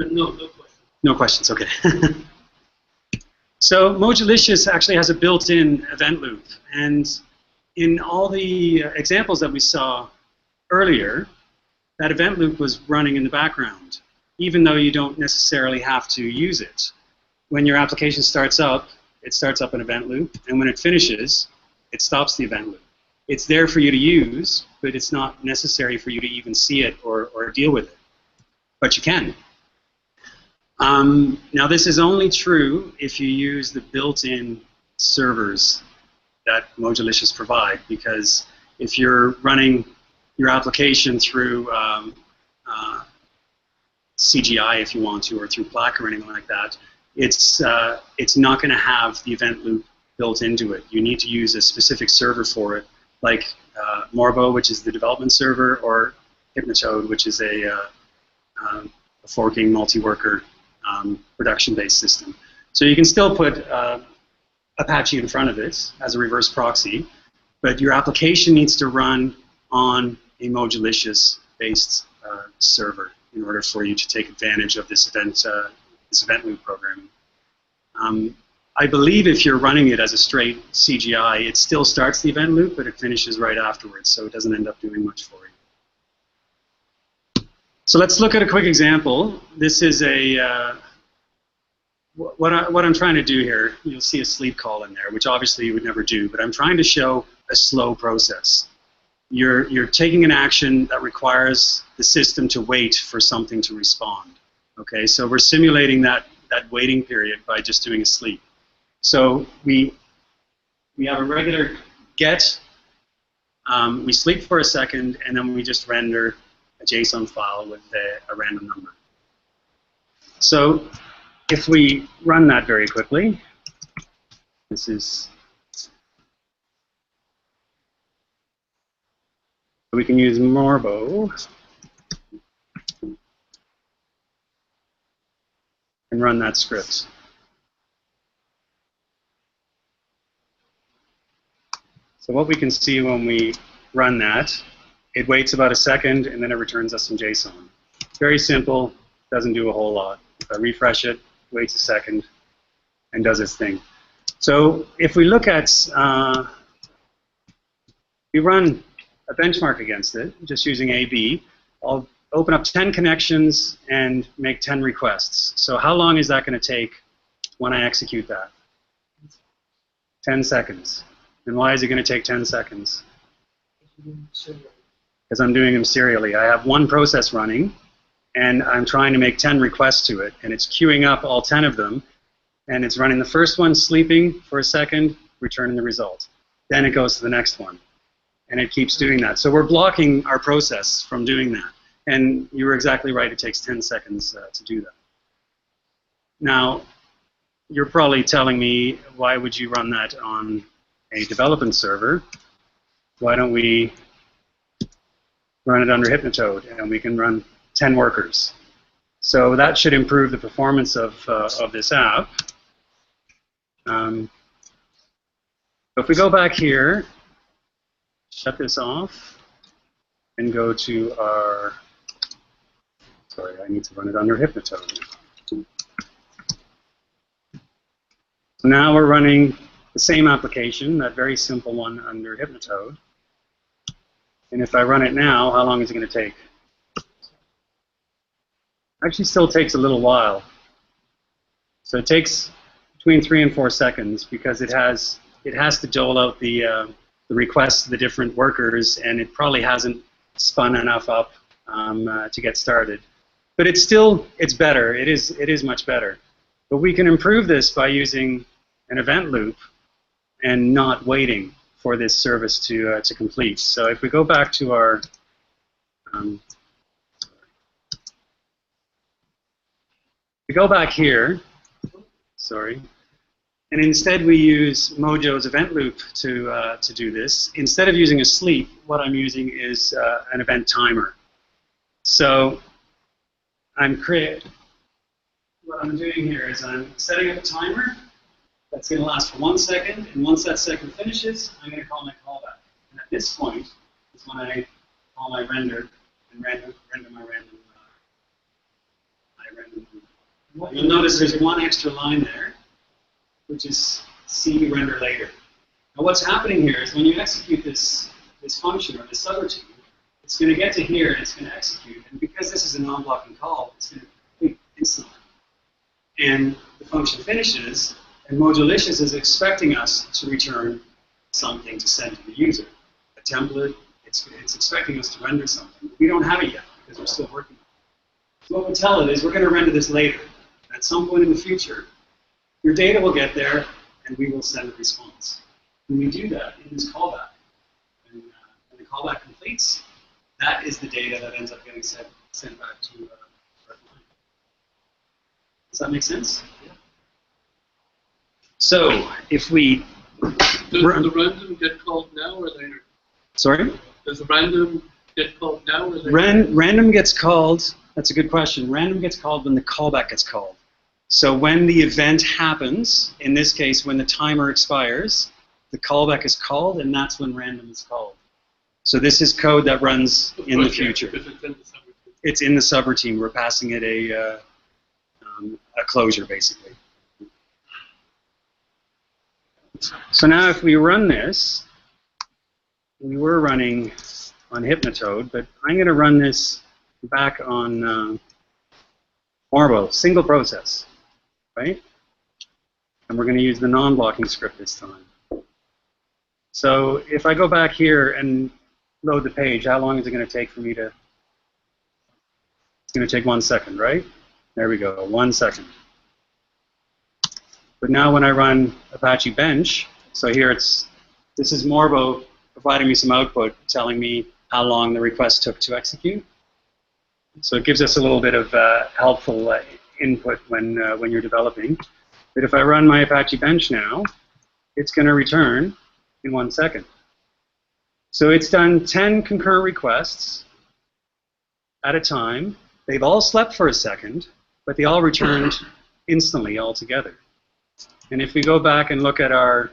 No questions. No questions, okay. So Mojolicious actually has a built-in event loop. And in all the examples that we saw earlier, that event loop was running in the background, even though you don't necessarily have to use it. When your application starts up, it starts up an event loop, and when it finishes, it stops the event loop. It's there for you to use, but it's not necessary for you to even see it or deal with it. But you can. Now this is only true if you use the built-in servers that Mojolicious provide, because if you're running your application through CGI, if you want to, or through Plack or anything like that, it's not going to have the event loop built into it. You need to use a specific server for it, like Morbo, which is the development server, or Hypnotoad, which is a forking multi-worker production-based system. So you can still put Apache in front of it as a reverse proxy, but your application needs to run on a Mojolicious-based server in order for you to take advantage of this event loop programming. I believe if you're running it as a straight CGI, it still starts the event loop, but it finishes right afterwards, so it doesn't end up doing much for you. So let's look at a quick example. This is what I'm trying to do here. You'll see a sleep call in there, which obviously you would never do, but I'm trying to show a slow process. You're taking an action that requires the system to wait for something to respond. Okay, so we're simulating that waiting period by just doing a sleep. So we have a regular get, we sleep for a second, and then we just render a JSON file with a random number. So if we run that very quickly, we can use Morbo and run that script. So what we can see when we run that, it waits about a second and then it returns us some JSON. It's very simple, doesn't do a whole lot. If I refresh it, waits a second and does its thing. So if we look at, we run a benchmark against it, just using AB. I'll open up 10 connections and make 10 requests. So how long is that going to take when I execute that? 10 seconds. And why is it going to take 10 seconds? Because I'm doing them serially. I have one process running, and I'm trying to make 10 requests to it, and it's queuing up all 10 of them, and it's running the first one, sleeping for a second, returning the result. Then it goes to the next one, and it keeps doing that. So we're blocking our process from doing that. And you were exactly right, it takes 10 seconds to do that. Now, you're probably telling me, why would you run that on a development server? Why don't we run it under Hypnotode, and we can run 10 workers? So that should improve the performance of this app. If we go back here, shut this off, and go to our, sorry, I need to run it under Hypnotode. So now we're running the same application, that very simple one under Hypnotode. And if I run it now, how long is it going to take? Actually still takes a little while. So it takes between 3 and 4 seconds because it has to dole out the requests to the different workers, and it probably hasn't spun enough up to get started. But it's better. It is much better. But we can improve this by using an event loop and not waiting for this service to complete. So if we go back to our we go back here, sorry, and instead we use Mojo's event loop to do this. Instead of using a sleep, what I'm using is an event timer. So what I'm doing here is I'm setting up a timer that's going to last for 1 second, and once that second finishes, I'm going to call my callback. And at this point is when I call my render and render my random. You'll notice there's one extra line there, which is see render later. Now what's happening here is when you execute this function or this subroutine, it's going to get to here and it's going to execute. And because this is a non-blocking call, it's going to complete instantly. And the function finishes, and Mojolicious is expecting us to return something to send to the user. A template, it's expecting us to render something. We don't have it yet because we're still working on it. So what we tell it is we're going to render this later. At some point in the future, your data will get there, and we will send a response. When we do that in this callback, and when the callback completes, that is the data that ends up getting sent back to our client. Does that make sense? Yeah. So if we... Does the random get called now or later? Sorry? Does the random get called now or later? Random gets called, that's a good question. Random gets called when the callback gets called. So when the event happens, in this case when the timer expires, the callback is called, and that's when random is called. So this is code that runs in the future. It's in the subroutine. We're passing it a closure, basically. So now if we run this, we were running on Hypnotode, but I'm going to run this back on Morbo, single process, right? And we're going to use the non-blocking script this time. So if I go back here and load the page, how long is it going to take for me to... It's going to take 1 second, right? There we go, 1 second. But now when I run Apache Bench, so here this is Morbo providing me some output, telling me how long the request took to execute. So it gives us a little bit of helpful input when you're developing. But if I run my Apache Bench now, it's going to return in 1 second. So it's done 10 concurrent requests at a time. They've all slept for a second, but they all returned instantly all together. And if we go back and look at our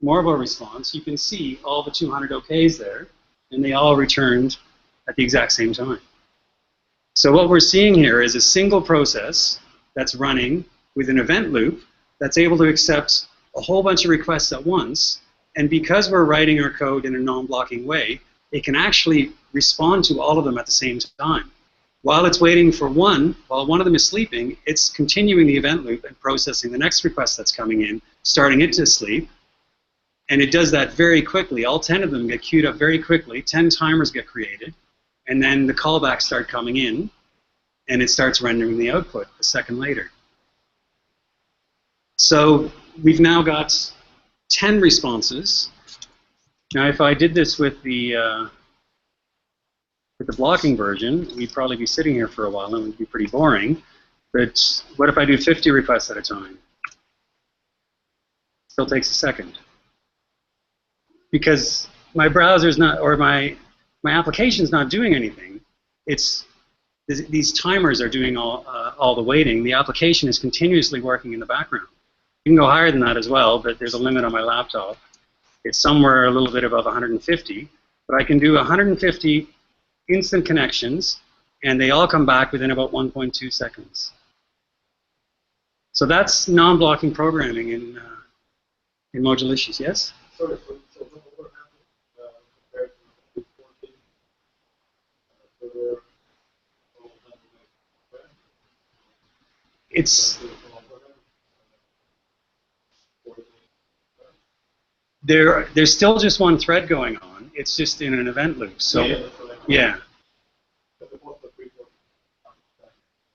Morbo response, you can see all the 200 OKs there, and they all returned at the exact same time. So what we're seeing here is a single process that's running with an event loop that's able to accept a whole bunch of requests at once, and because we're writing our code in a non-blocking way, it can actually respond to all of them at the same time. While it's waiting for one, while one of them is sleeping, it's continuing the event loop and processing the next request that's coming in, starting it to sleep, And it does that very quickly. All 10 of them get queued up very quickly. 10 timers get created. And then the callbacks start coming in, and it starts rendering the output a second later. So we've now got 10 responses. Now, if I did this with the blocking version, we'd probably be sitting here for a while, and it would be pretty boring. But what if I do 50 requests at a time? Still takes a second. Because my browser's not, or my application's not doing anything. It's these timers are doing all the waiting. The application is continuously working in the background. You can go higher than that as well, but there's a limit on my laptop. It's somewhere a little bit above 150, but I can do 150 instant connections, and they all come back within about 1.2 seconds. So that's non-blocking programming in Mojolicious, yes? Sorry, so what happened compared to the 14? It's there's still just one thread going on. It's just in an event loop. So yeah.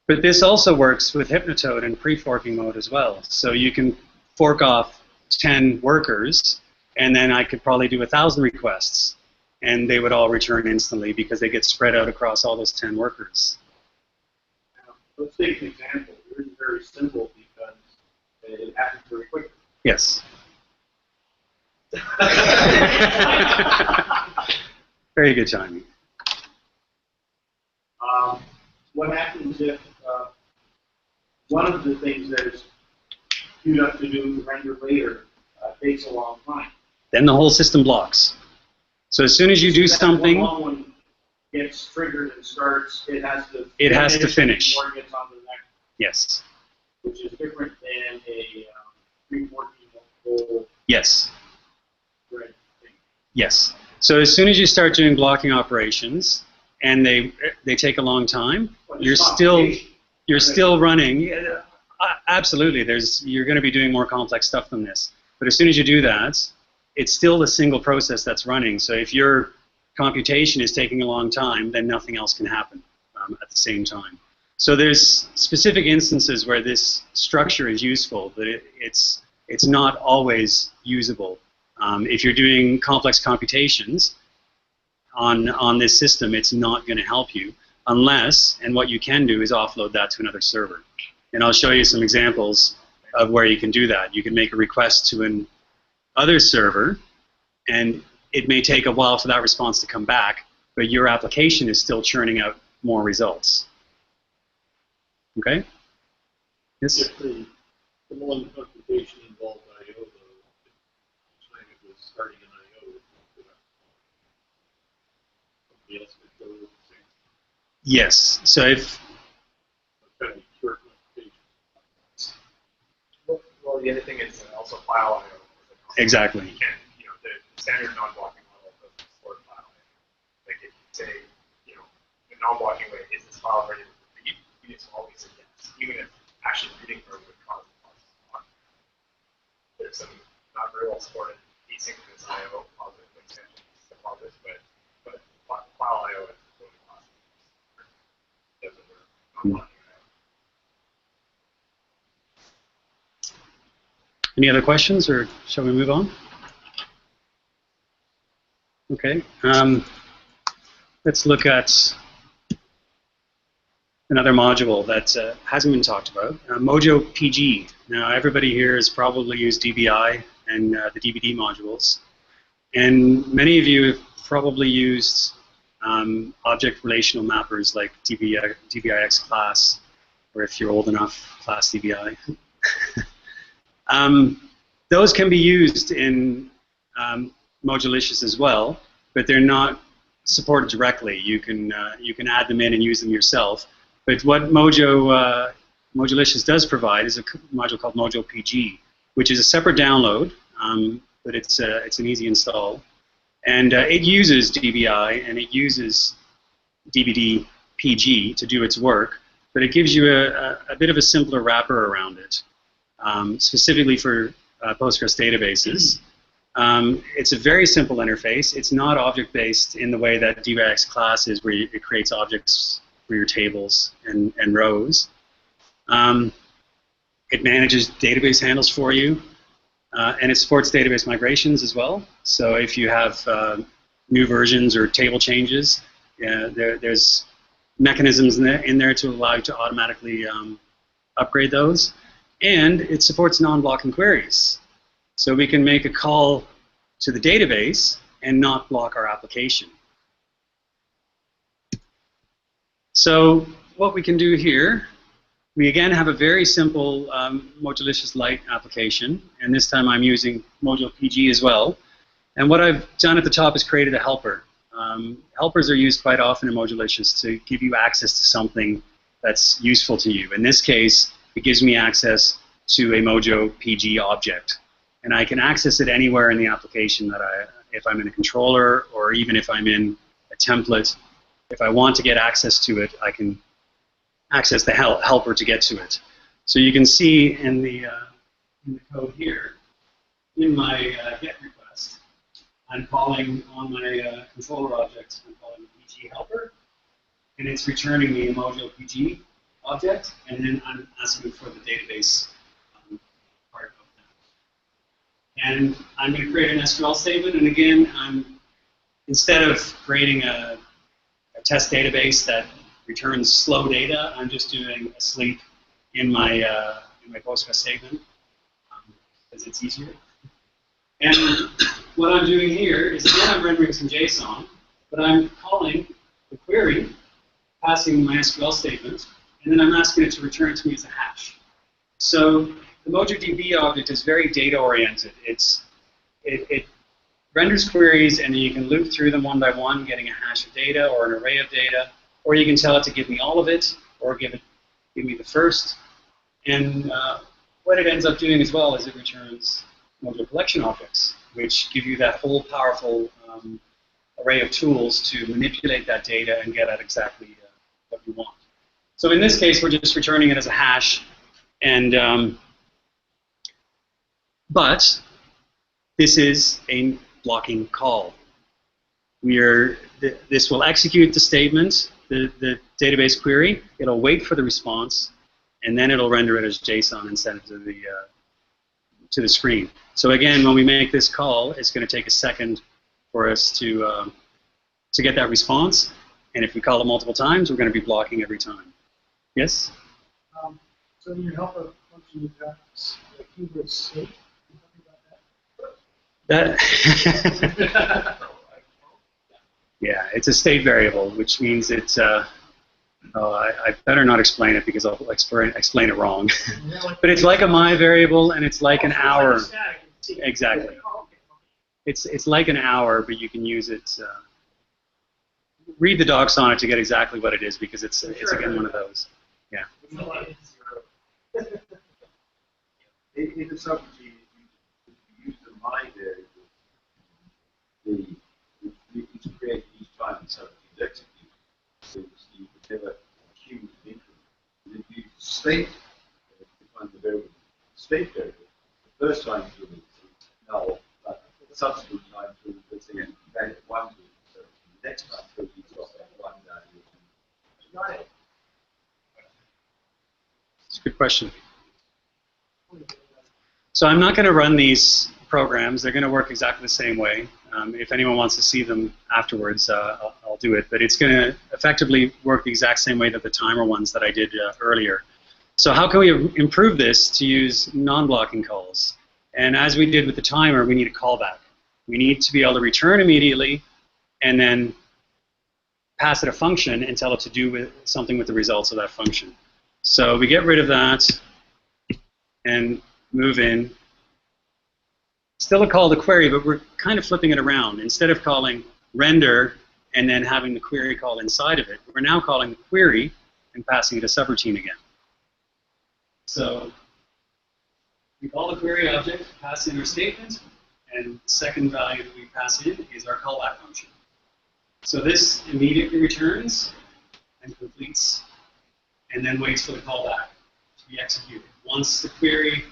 But this also works with Hypnotoad in pre-forking mode as well. So you can fork off 10 workers, and then I could probably do 1,000 requests, and they would all return instantly because they get spread out across all those 10 workers. Let's take an example. Yours is very simple because it happens very quickly. Yes. Very good timing. What happens if one of the things that is queued up to do render later takes a long time? Then the whole system blocks. So as soon as you do something, one long one gets triggered and starts, it has to finish. Before it gets on to the next. Yes. Which is different than a pre-working whole Yes. thread thing. Yes. So as soon as you start doing blocking operations, and they take a long time, Well, you're still running. Yeah, absolutely, you're going to be doing more complex stuff than this. But as soon as you do that, it's still a single process that's running. So if your computation is taking a long time, then nothing else can happen at the same time. So there's specific instances where this structure is useful, but it's not always usable. If you're doing complex computations on this system, it's not going to help you unless, and what you can do is offload that to another server. And I'll show you some examples of where you can do that. You can make a request to an other server, and it may take a while for that response to come back, but your application is still churning out more results. Okay? Yes? If the one computation involved I/O, though, each time it was starting an I/O, somebody else could go with the same. Yes. So if Kind of short computation. Well, the other thing is also file I/O. exactly. You can't, the standard non-blocking model doesn't support file I/O. Like if you say, in non-blocking way, is this file ready to read? You just always say yes, even if actually reading code would cause the process to block. There's some not very well supported asynchronous I/O positive extensions to posits, but file I/O is the only process. Doesn't work non-blocking. Any other questions, or shall we move on? Okay. Let's look at another module that hasn't been talked about, Mojo PG. Now, everybody here has probably used DBI and the DVD modules, and many of you have probably used object relational mappers like DBIX class, or if you're old enough, class DBI. Those can be used in Mojolicious as well, but they're not supported directly. You can add them in and use them yourself. But what Mojolicious does provide is a module called Mojo PG, which is a separate download, but it's an easy install, and it uses DBI and it uses DVD PG to do its work, but it gives you a bit of a simpler wrapper around it. Specifically for Postgres databases. It's a very simple interface. It's not object-based in the way that DYX class is, where it creates objects for your tables and rows. It manages database handles for you, and it supports database migrations as well. So if you have new versions or table changes, there's mechanisms in there to allow you to automatically upgrade those. And it supports non-blocking queries. So we can make a call to the database and not block our application. So what we can do here, we again have a very simple Mojolicious Lite application, and this time I'm using Mojo PG as well. And what I've done at the top is created a helper. Helpers are used quite often in Mojolicious to give you access to something that's useful to you. In this case, it gives me access to a Mojo PG object. And I can access it anywhere in the application if I'm in a controller or even if I'm in a template. If I want to get access to it, I can access the helper to get to it. So you can see in the code here, in my GET request, I'm calling on my controller object, I'm calling the PG helper, and it's returning me a Mojo PG object, and then I'm asking for the database part of that. And I'm going to create an SQL statement, and again, instead of creating a test database that returns slow data, I'm just doing a sleep in my Postgres statement, because it's easier. And what I'm doing here is, again, I'm rendering some JSON, but I'm calling the query, passing my SQL statement, and then I'm asking it to return to me as a hash. So the MojoDB object is very data-oriented. It renders queries, and then you can loop through them one by one, getting a hash of data or an array of data, or you can tell it to give me all of it, or give me the first. And what it ends up doing as well is it returns Mojo collection objects, which give you that whole powerful array of tools to manipulate that data and get at exactly what you want. So in this case, we're just returning it as a hash, and but this is a blocking call. This will execute the statement, the database query. It'll wait for the response, and then it'll render it as JSON and send it to the screen. So again, when we make this call, it's going to take a second for us to get that response. And if we call it multiple times, we're going to be blocking every time. Yes? So in your helper function, you've got the keyword state. Can you tell me about that? Yeah, it's a state variable, which means it's. I better not explain it because I'll explain it wrong. But it's like a my variable, and it's like an hour. Exactly. It's like an hour, but you can use it. Read the docs on it to get exactly what it is, because it's again one of those. Yeah. In the subject, you use the my variable. It's created each time the subject is executed. So you could never accumulate an increment. And then you use state to find the variable. State variable. The first time through it's null, but the subsequent time through, let's say, you value 1 to it. So the next time through, you drop that 1 value. It's a good question. So I'm not going to run these programs. They're going to work exactly the same way. If anyone wants to see them afterwards, I'll do it. But it's going to effectively work the exact same way that the timer ones that I did earlier. So how can we improve this to use non-blocking calls? And as we did with the timer, we need a callback. We need to be able to return immediately and then pass it a function and tell it to do something with the results of that function. So we get rid of that and move in. Still a call to query, but we're kind of flipping it around. Instead of calling render and then having the query call inside of it, we're now calling the query and passing it a subroutine again. So we call the query object, pass in our statement, and the second value that we pass in is our callback function. So this immediately returns and completes, and then waits for the callback to be executed. Once the query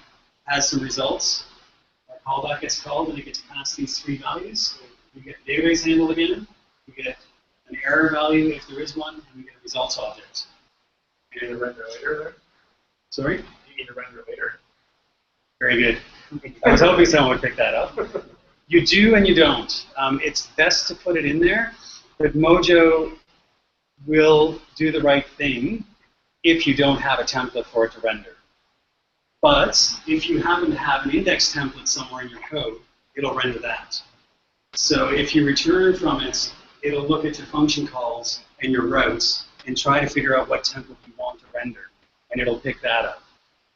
has some results, our callback gets called and it gets past these three values. So we get the database handle again, we get an error value if there is one, and we get a results object. You need to render later there? Sorry? You need to render later. Very good. I was hoping someone would pick that up. You do and you don't. It's best to put it in there, but Mojo will do the right thing if you don't have a template for it to render. But if you happen to have an index template somewhere in your code, it'll render that. So if you return from it, it'll look at your function calls and your routes and try to figure out what template you want to render, and it'll pick that up.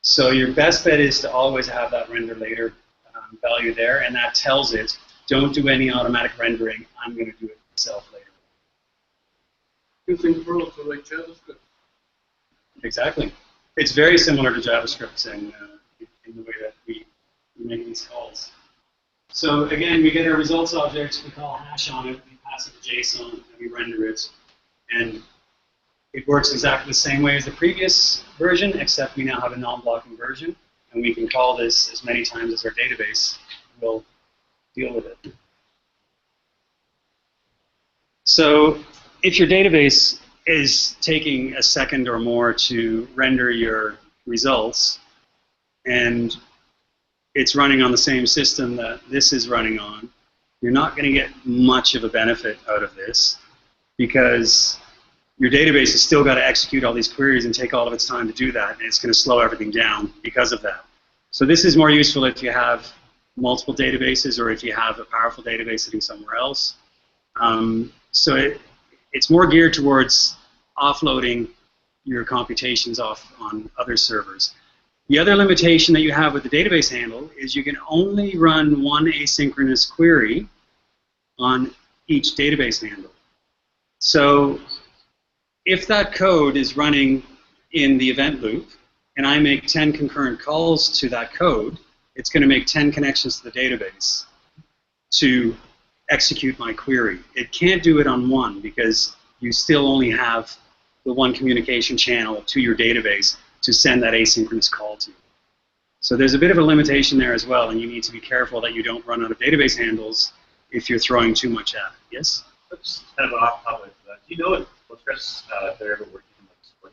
So your best bet is to always have that render later value there, and that tells it, don't do any automatic rendering, I'm going to do it myself later. Using Perl to like JavaScript. Exactly. It's very similar to JavaScript in the way that we make these calls. So again, we get our results object, we call hash on it, we pass it to JSON, and we render it. And it works exactly the same way as the previous version, except we now have a non-blocking version, and we can call this as many times as our database will deal with it. So if your database is taking a second or more to render your results, and it's running on the same system that this is running on, you're not going to get much of a benefit out of this, because your database has still got to execute all these queries and take all of its time to do that, and it's going to slow everything down because of that. So this is more useful if you have multiple databases or if you have a powerful database sitting somewhere else. So it's more geared towards offloading your computations off on other servers. The other limitation that you have with the database handle is you can only run one asynchronous query on each database handle. So if that code is running in the event loop and I make 10 concurrent calls to that code, it's going to make 10 connections to the database to execute my query. It can't do it on one because you still only have the one communication channel to your database to send that asynchronous call to. So there's a bit of a limitation there as well, and you need to be careful that you don't run out of database handles if you're throwing too much at it. Yes? That's kind of an off topic. Do you know if Postgres, if they're ever working like support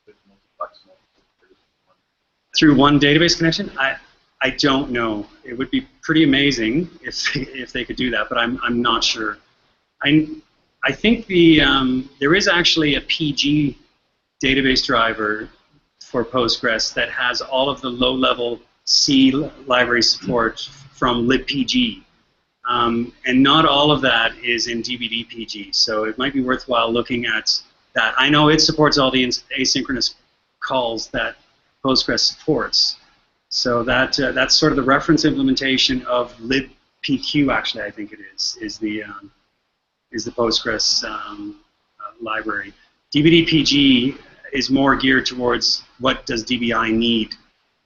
with multiplex through one database connection? I don't know. It would be pretty amazing if they could do that, but I'm not sure. I think there is actually a PG database driver for Postgres that has all of the low-level C library support from libpg. And not all of that is in dbdpg, so it might be worthwhile looking at that. I know it supports all the asynchronous calls that Postgres supports. So that's sort of the reference implementation of libpq, actually, I think it is the Postgres library. dbdpg is more geared towards what does DBI need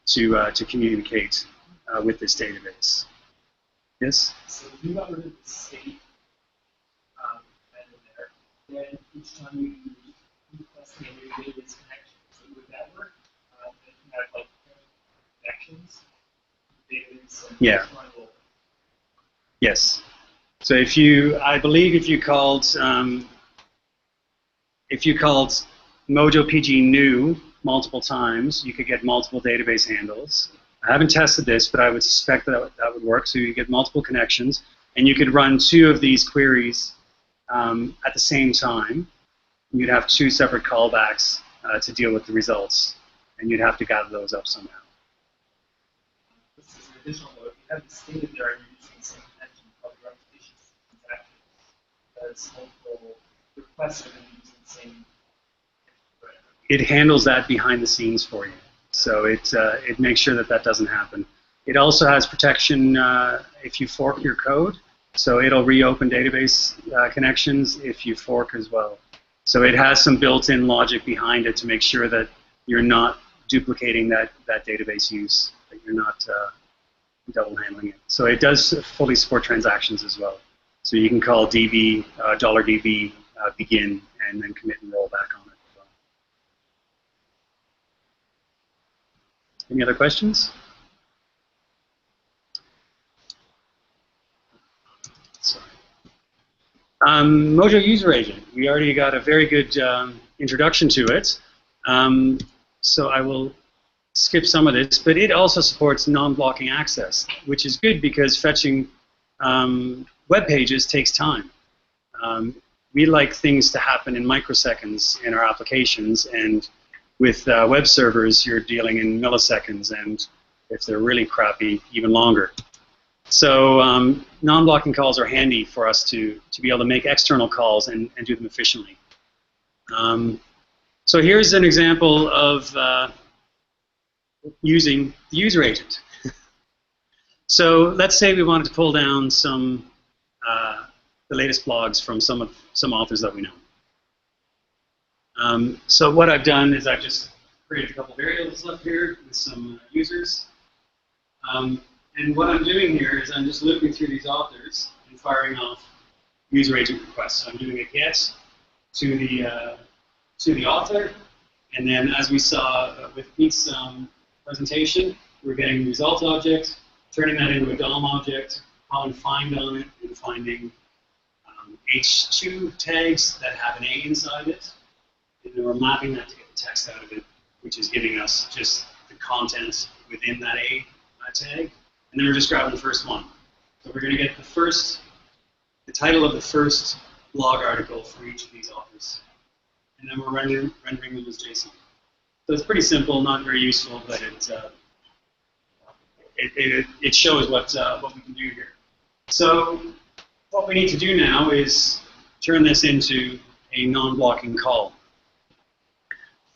to communicate with this database. Yes? So if you got rid of the state and in there, then each time you request a new database connection, so would that work? If you have like connections, database, and yeah. Yes. So I believe if you called Mojo PG new multiple times, you could get multiple database handles. I haven't tested this, but I would suspect that would work. So you get multiple connections, and you could run 2 of these queries at the same time. You'd have 2 separate callbacks to deal with the results, and you'd have to gather those up somehow. This is an additional note. You have the state in there, and you're using the same connection called repetitious transactions. That's multiple requests are going to be using the same. It handles that behind the scenes for you. So it makes sure that doesn't happen. It also has protection if you fork your code. So it'll reopen database connections if you fork as well. So it has some built-in logic behind it to make sure that you're not duplicating that database use, that you're not double handling it. So it does fully support transactions as well. So you can call $db begin and then commit and roll back on it. Any other questions? Mojo User Agent. We already got a very good introduction to it. So I will skip some of this, but it also supports non-blocking access, which is good because fetching web pages takes time. We like things to happen in microseconds in our applications, and with web servers, you're dealing in milliseconds, and if they're really crappy, even longer. So non-blocking calls are handy for us to be able to make external calls and do them efficiently. So here's an example of using the user agent. So let's say we wanted to pull down some the latest blogs from some authors that we know. So what I've done is I've just created a couple variables up here with some users. And what I'm doing here is I'm just looping through these authors and firing off user agent requests. So I'm doing a get to the author, and then as we saw with Pete's presentation, we're getting the result object, turning that into a DOM object, calling find on it, and finding H2 tags that have an A inside it, and then we're mapping that to get the text out of it, which is giving us just the content within that A tag, and then we're just grabbing the first one. So we're going to get the title of the first blog article for each of these authors, and then we're rendering them as JSON. So it's pretty simple, not very useful, but it shows what we can do here. So what we need to do now is turn this into a non-blocking call.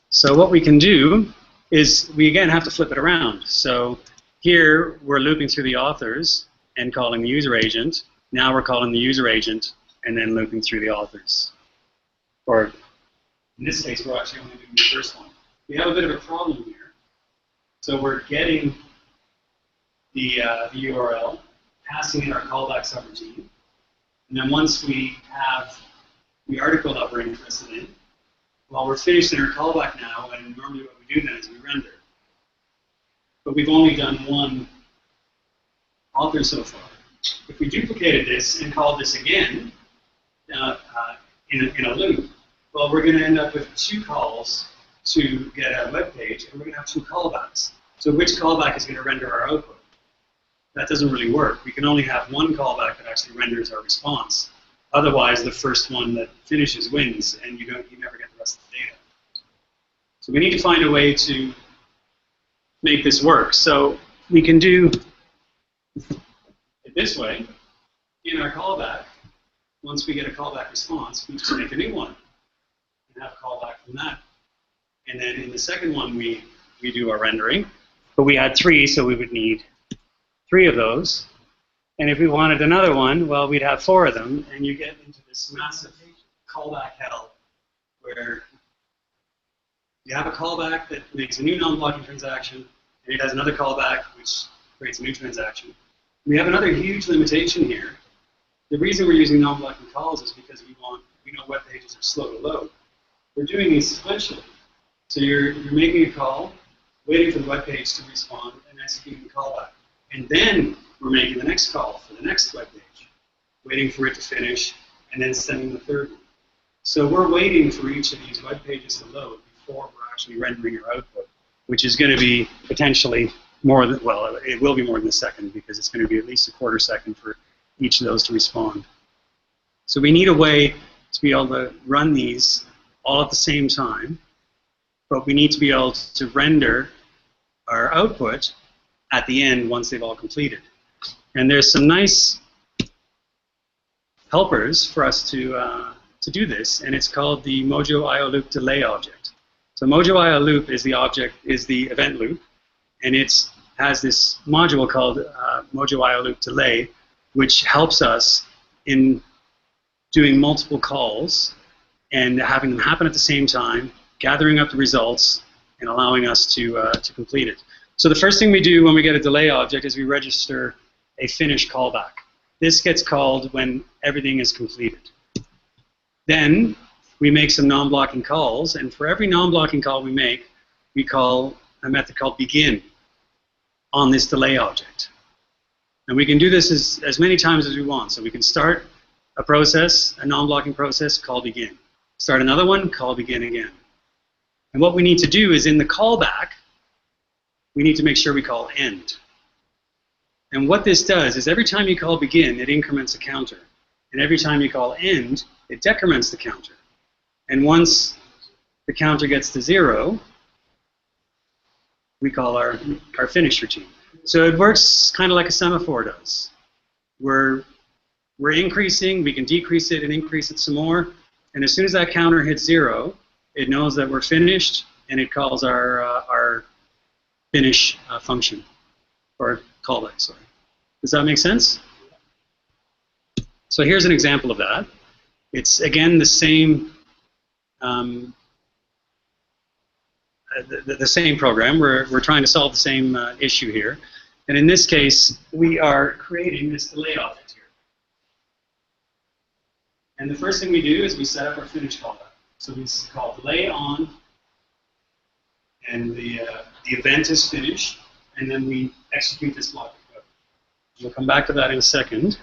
So what we can do is we again have to flip it around. So here we're looping through the authors and calling the user agent. Now we're calling the user agent and then looping through the authors. Or in this case, we're actually only doing the first one. We have a bit of a problem here. So we're getting the URL, passing in our callback subroutine, and then once we have the article that we're interested in, well, we're finished in our callback now, and normally what we do then is we render. But we've only done one author so far. If we duplicated this and called this again in a loop, well, we're going to end up with 2 calls to get a web page, and we're going to have 2 callbacks. So which callback is going to render our output? That doesn't really work. We can only have one callback that actually renders our response. Otherwise, the first one that finishes wins, and you never get the rest of the data. So we need to find a way to make this work. So we can do it this way. In our callback, once we get a callback response, we just make a new one and have a callback from that. And then in the second one, we do our rendering. But we had 3, so we would need 3 of those. And if we wanted another one, well, we'd have 4 of them, and you get into this massive callback hell where you have a callback that makes a new non-blocking transaction, and it has another callback which creates a new transaction. We have another huge limitation here. The reason we're using non-blocking calls is because we know web pages are slow to load. We're doing these sequentially. So you're making a call, waiting for the web page to respond, and executing the callback. And then we're making the next call for the next web page, waiting for it to finish, and then sending the third one. So we're waiting for each of these web pages to load before we're actually rendering our output, which is going to be potentially more than, well, it will be more than a second because it's going to be at least a quarter second for each of those to respond. So we need a way to be able to run these all at the same time, but we need to be able to render our output at the end once they've all completed. And there's some nice helpers for us to do this, and it's called the Mojo IO Loop delay object. So Mojo IO Loop is the event loop, and it has this module called Mojo IO Loop delay, which helps us in doing multiple calls and having them happen at the same time, gathering up the results, and allowing us to complete it. So the first thing we do when we get a delay object is we register a finish callback. This gets called when everything is completed. Then we make some non-blocking calls, and for every non-blocking call we make, we call a method called begin on this delay object. And we can do this as many times as we want. So we can start a process, a non-blocking process, call begin. Start another one, call begin again. And what we need to do is in the callback, we need to make sure we call end. And what this does is every time you call begin, it increments a counter. And every time you call end, it decrements the counter. And once the counter gets to 0, we call our finish routine. So it works kind of like a semaphore does. We're increasing, we can decrease it and increase it some more. And as soon as that counter hits 0, it knows that we're finished, and it calls our finish function, or callback, sorry. Does that make sense? So here's an example of that. It's, again, the same the same program. We're trying to solve the same issue here. And in this case, we are creating this delay object here. And the first thing we do is we set up our finish callback. So we call delay on, and the event is finished, and then we execute this block of code. We'll come back to that in a second.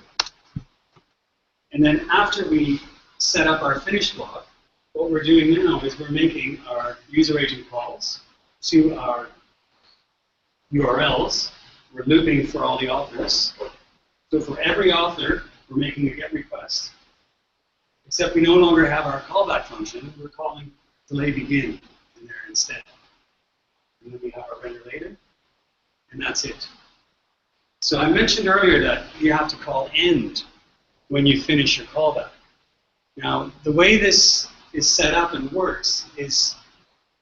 And then after we set up our finish block, what we're doing now is we're making our user agent calls to our URLs. We're looping for all the authors. So for every author, we're making a GET request. Except we no longer have our callback function. We're calling delay begin in there instead. And then we have our render later, and that's it. So I mentioned earlier that you have to call end when you finish your callback. Now, the way this is set up and works is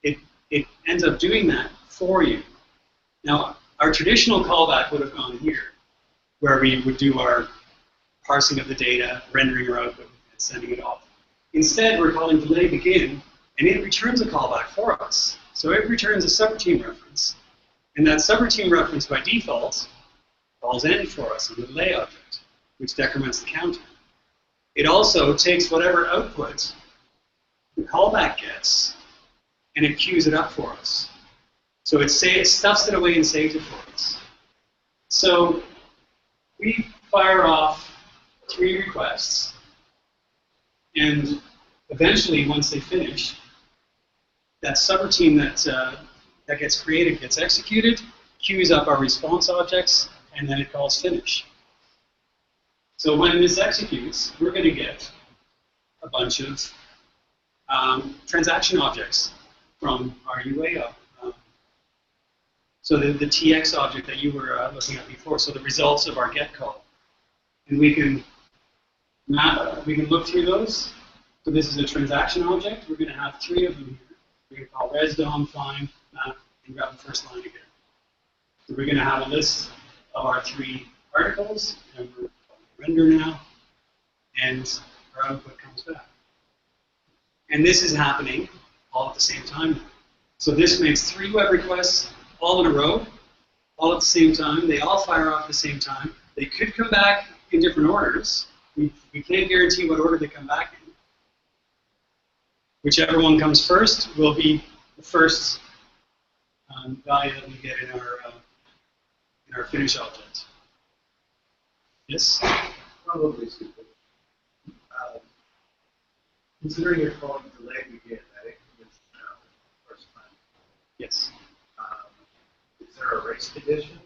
it ends up doing that for you. Now, our traditional callback would have gone here, where we would do our parsing of the data, rendering our output, and sending it off. Instead, we're calling delay begin, and it returns a callback for us. So it returns a subroutine reference, and that subroutine reference by default calls end for us in the delay object, which decrements the counter. It also takes whatever output the callback gets, and it queues it up for us. So it stuffs it away and saves it for us. So we fire off 3 requests, and eventually, once they finish, that subroutine that gets created gets executed, queues up our response objects, and then it calls finish. So when this executes, we're going to get a bunch of transaction objects from our UA. So the TX object that you were looking at before, so the results of our get call. And we can look through those. So this is a transaction object. We're going to have 3 of them here. We're going to call res, dom, find, map, and grab the first line again. So we're going to have a list of our 3 articles, and we're render now, and our output comes back. And this is happening all at the same time. So this makes 3 web requests all in a row, all at the same time. They all fire off at the same time. They could come back in different orders. We can't guarantee what order they come back in. Whichever one comes first will be the first value that we get in our finish object. Yes? Probably stupid. Considering you're calling delay begin, that increments the first time. Yes. Is there a race condition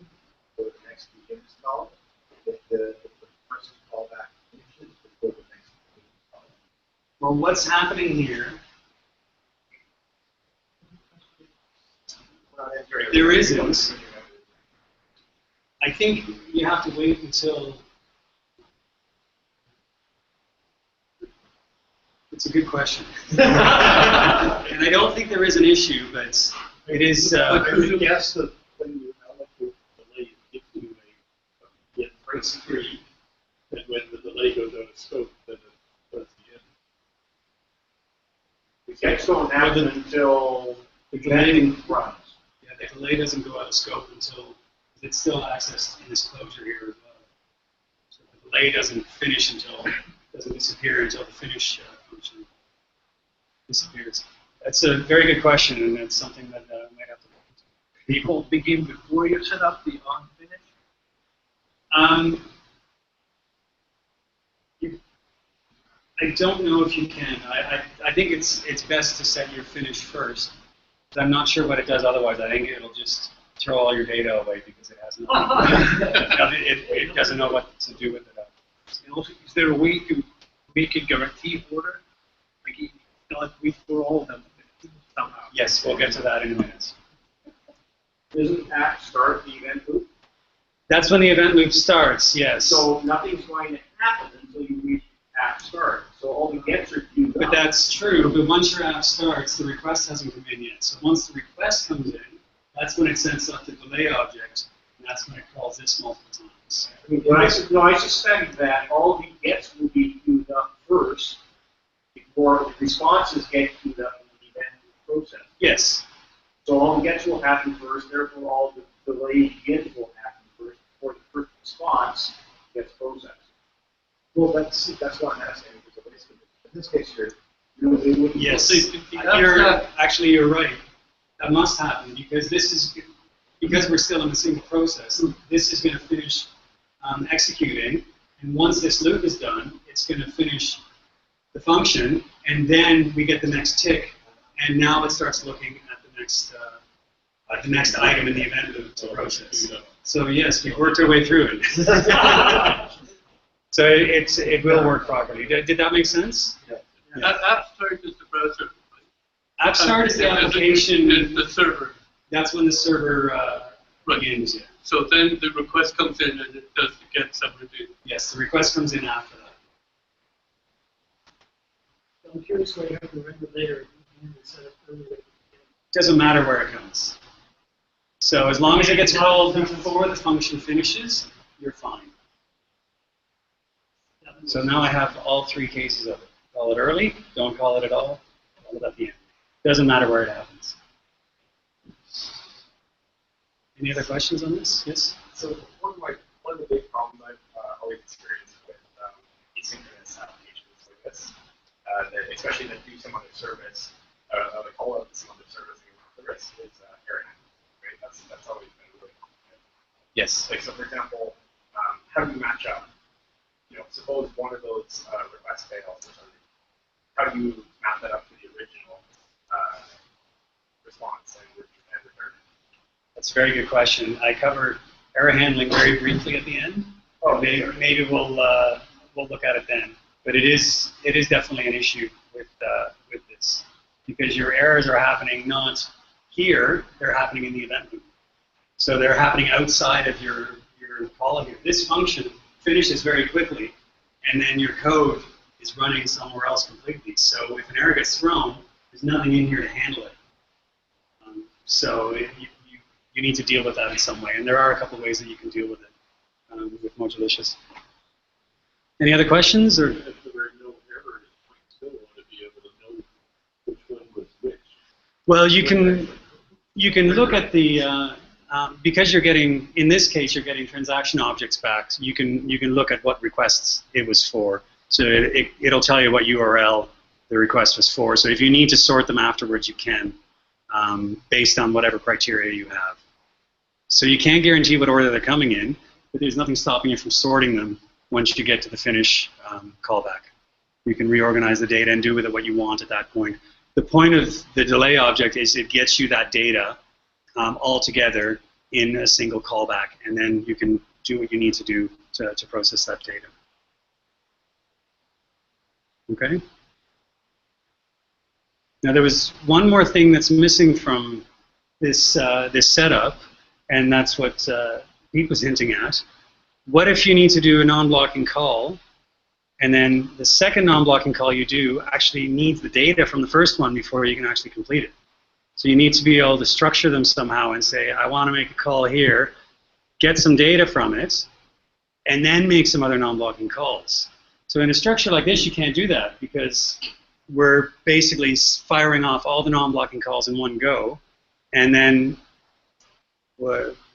for the next begin is called? If the first callback finishes before the next begin is called? Well, what's happening here? There isn't. I think you have to wait until. It's a good question. And I don't think there is an issue, but it is. I would guess that when you allocate delay, it gives you a get trace free, and when the delay goes out of scope, then it does the end. The catch don't happen until the delay runs. Yeah, the delay doesn't go out of scope until it's still accessed in this closure here as well. So the delay doesn't finish doesn't disappear until the finish function disappears. That's a very good question, and it's something that we might have to look into. People begin before you set up the on finish? I don't know if you can. I think it's best to set your finish first. But I'm not sure what it does otherwise. I think it'll just throw all your data away because it has no. it doesn't know what to do with it. And also, is there a way to make a guaranteed order? Like, you know, like we for all of them somehow. Yes, we'll get to that in a minute. Doesn't app start the event loop? That's when the event loop starts. Yes. So nothing's going to happen until you reach app start. So all the gets are queued But up. that's true. But once your app starts, the request hasn't come in yet. So once the request comes in, that's when it sends up the delay object, and that's when it calls this multiple times. I mean, I suspect that all the gets will be queued up first before the responses get queued up in the event loop process. Yes. So all the gets will happen first, therefore all the delayed begins will happen first before the first response gets processed. Well, that's what I'm asking, because in this case here, you know, they wouldn't. Yes. Well, Actually, you're right. That must happen because because we're still in the single process. This is going to finish executing, and once this loop is done, it's going to finish the function, and then we get the next tick, and now it starts looking at the next item in the event loop to process. So yes, we've worked our way through it. So it will work properly. Did that make sense? Yeah. App start is the browser. App start is the application. It's the server. That's when the server begins. Yeah. So then the request comes in and it does get submitted. Yes, the request comes in after that. I'm curious why you have to render later and set up earlier. Doesn't matter where it comes. So as long as it gets called before the function finishes, you're fine. So now I have all three cases of it. Call it early, don't call it at all, call it at the end. Doesn't matter where it happens. Any other questions on this? Yes? So one of the big problems I've always experienced with asynchronous applications like this, that especially that do some other service, the call out to some other service and the risk is error handling, right? That's always been really complicated. Yes. Like, so for example, how do you match up? You know, suppose one of those requests fails or something. How do you map that up to the original response and return it? That's a very good question. I covered error handling very briefly at the end. Oh, Maybe we'll look at it then. But it is definitely an issue with this because your errors are happening not here; they're happening in the event loop. So they're happening outside of your call here. This function finishes very quickly, and then your code is running somewhere else completely. So if an error gets thrown, there's nothing in here to handle it. So you need to deal with that in some way, and there are a couple of ways that you can deal with it with Mojolicious. Any other questions? Or If there were no errors, we still want to be able to know which one was which. well, you can look at the because you're getting, in this case, you're getting transaction objects back. You can look at what requests it was for. So it'll tell you what URL the request was for. So if you need to sort them afterwards, you can, based on whatever criteria you have. So you can't guarantee what order they're coming in, but there's nothing stopping you from sorting them once you get to the finish callback. You can reorganize the data and do with it what you want at that point. The point of the delay object is it gets you that data all together in a single callback, and then you can do what you need to do to process that data. Okay? Now there was one more thing that's missing from this, this setup, and that's what Pete was hinting at. What if you need to do a non-blocking call, and then the second non-blocking call you do actually needs the data from the first one before you can actually complete it? So you need to be able to structure them somehow and say, I want to make a call here, get some data from it, and then make some other non-blocking calls. So in a structure like this, you can't do that because we're basically firing off all the non-blocking calls in one go, and then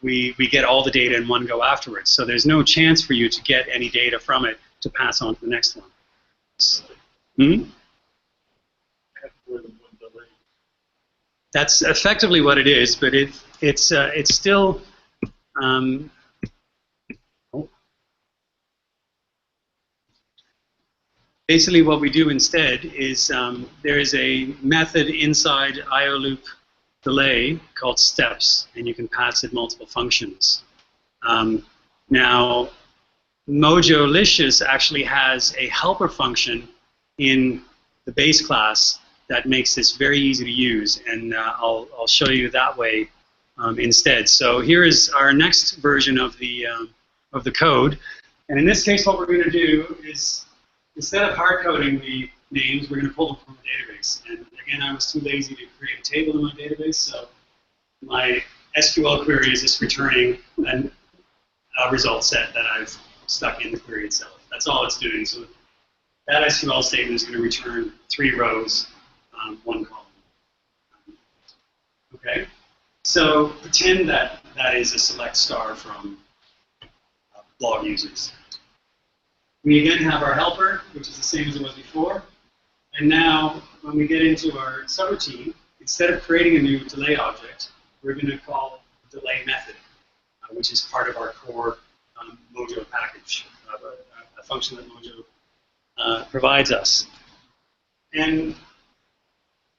we get all the data in one go afterwards. So there's no chance for you to get any data from it to pass on to the next one. Hmm? That's effectively what it is, but it's still basically what we do instead is there is a method inside IO loop delay called steps, and you can pass it multiple functions. Now, Mojolicious actually has a helper function in the base class that makes this very easy to use, and I'll show you that way instead. So here is our next version of the code, and in this case, what we're going to do is instead of hard coding the names, we're going to pull them from the database. And again, I was too lazy to create a table in my database, so my SQL query is just returning a result set that I've stuck in the query itself. That's all it's doing. So that SQL statement is going to return 3 rows, 1 column. Okay. So pretend that that is a select star from blog users. We again have our helper, which is the same as it was before. And now, when we get into our subroutine, instead of creating a new delay object, we're going to call the delay method, which is part of our core Mojo package, a function that Mojo provides us. And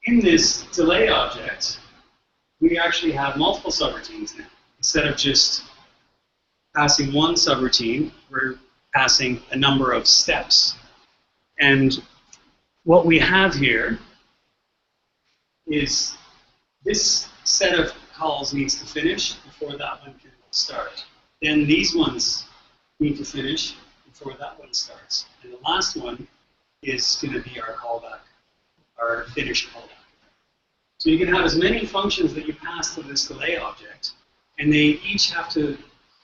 in this delay object, we actually have multiple subroutines now. Instead of just passing one subroutine, we're passing a number of steps. And what we have here is this set of calls needs to finish before that one can start. Then these ones need to finish before that one starts. And the last one is going to be our callback, our finish callback. So you can have as many functions that you pass to this delay object, and they each have to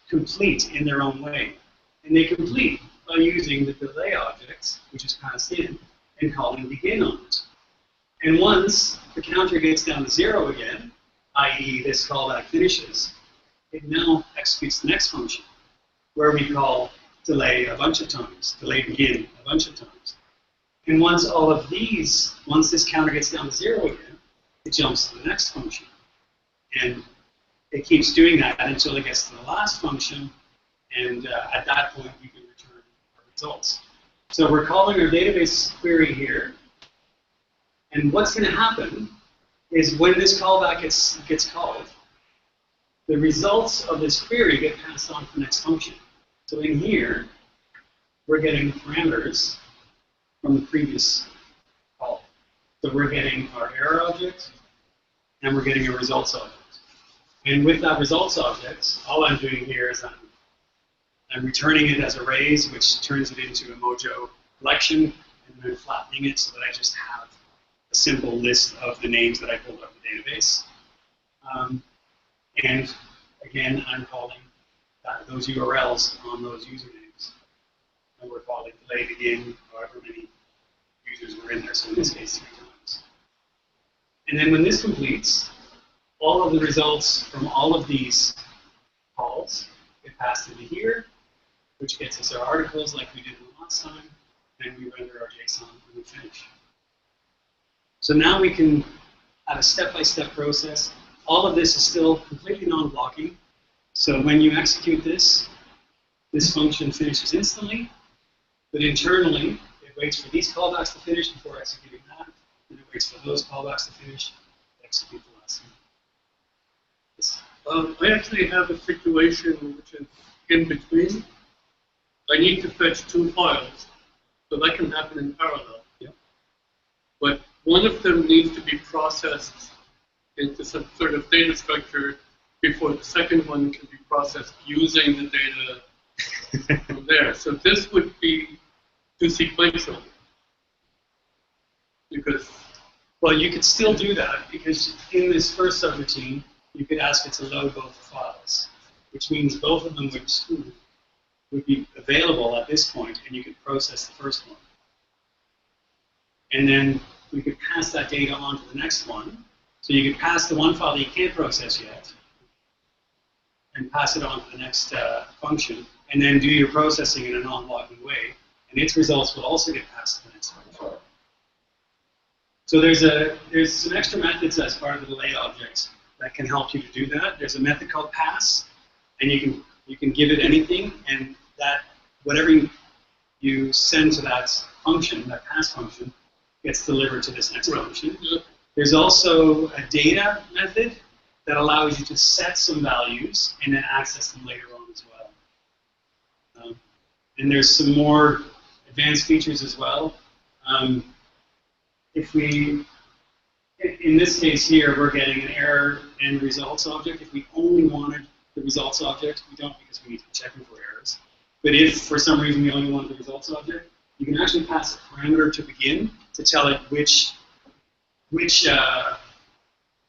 complete in their own way. And they complete by using the delay object, which is passed in, and calling begin on it. And once the counter gets down to 0 again, i.e. this callback finishes, it now executes the next function, where we call delay a bunch of times, delay begin a bunch of times. And once all of these, once this counter gets down to 0 again, it jumps to the next function. And it keeps doing that until it gets to the last function, and at that point we can return our results. So we're calling our database query here, and what's going to happen is when this callback gets called, the results of this query get passed on to the next function. So in here, we're getting the parameters from the previous call. So we're getting our error object, and we're getting a results object. And with that results object, all I'm doing here is I'm returning it as arrays, which turns it into a Mojo collection, and then flattening it so that I just have a simple list of the names that I pulled out of the database. And again, I'm calling those URLs on those usernames. And we're calling delay begin, however many users were in there, so in this case 3 times. And then when this completes, all of the results from all of these calls get passed into here, which gets us our articles like we did the last time, and we render our JSON when we finish. So now we can have a step-by-step process. All of this is still completely non-blocking. So when you execute this, this function finishes instantly, but internally, it waits for these callbacks to finish before executing that, and it waits for those callbacks to finish to execute the last one. I actually have a situation which is in between. I need to fetch 2 files, so that can happen in parallel. Yep. But one of them needs to be processed into some sort of data structure before the second one can be processed using the data from there. So this would be too sequential. Because, well, you could still do that, because in this first subroutine, you could ask it to load both files, which means both of them would be available at this point, and you could process the first one. And then we could pass that data on to the next one. So you could pass the one file that you can't process yet, and pass it on to the next function, and then do your processing in a non-blocking way, and its results will also get passed to the next function. So there's some extra methods as part of the delay objects that can help you to do that. There's a method called pass, and you can give it anything, and that whatever you send to that function, that pass function, gets delivered to this next function. There's also a data method that allows you to set some values and then access them later on as well. And there's some more advanced features as well. If we, in this case here, we're getting an error and results object. If we only wanted the results object, we don't because we need to be checking for errors. But if for some reason we only want the results object, you can actually pass a parameter to begin to tell it which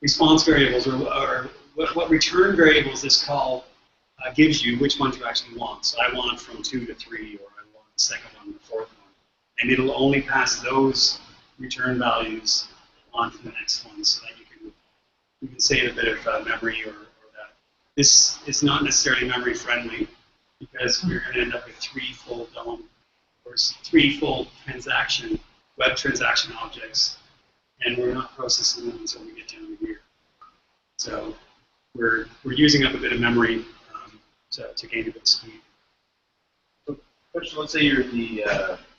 response variables or what return variables this call gives you, which ones you actually want. So I want from 2 to 3, or I want the second one, the fourth one. And it'll only pass those return values on to the next one so that you can save a bit of memory or that. This is not necessarily memory friendly because we're going to end up with 3 full DOM or 3 full web transaction objects, and we're not processing them until we get down to here. So we're using up a bit of memory to gain a bit of speed. So, question, let's say you're in the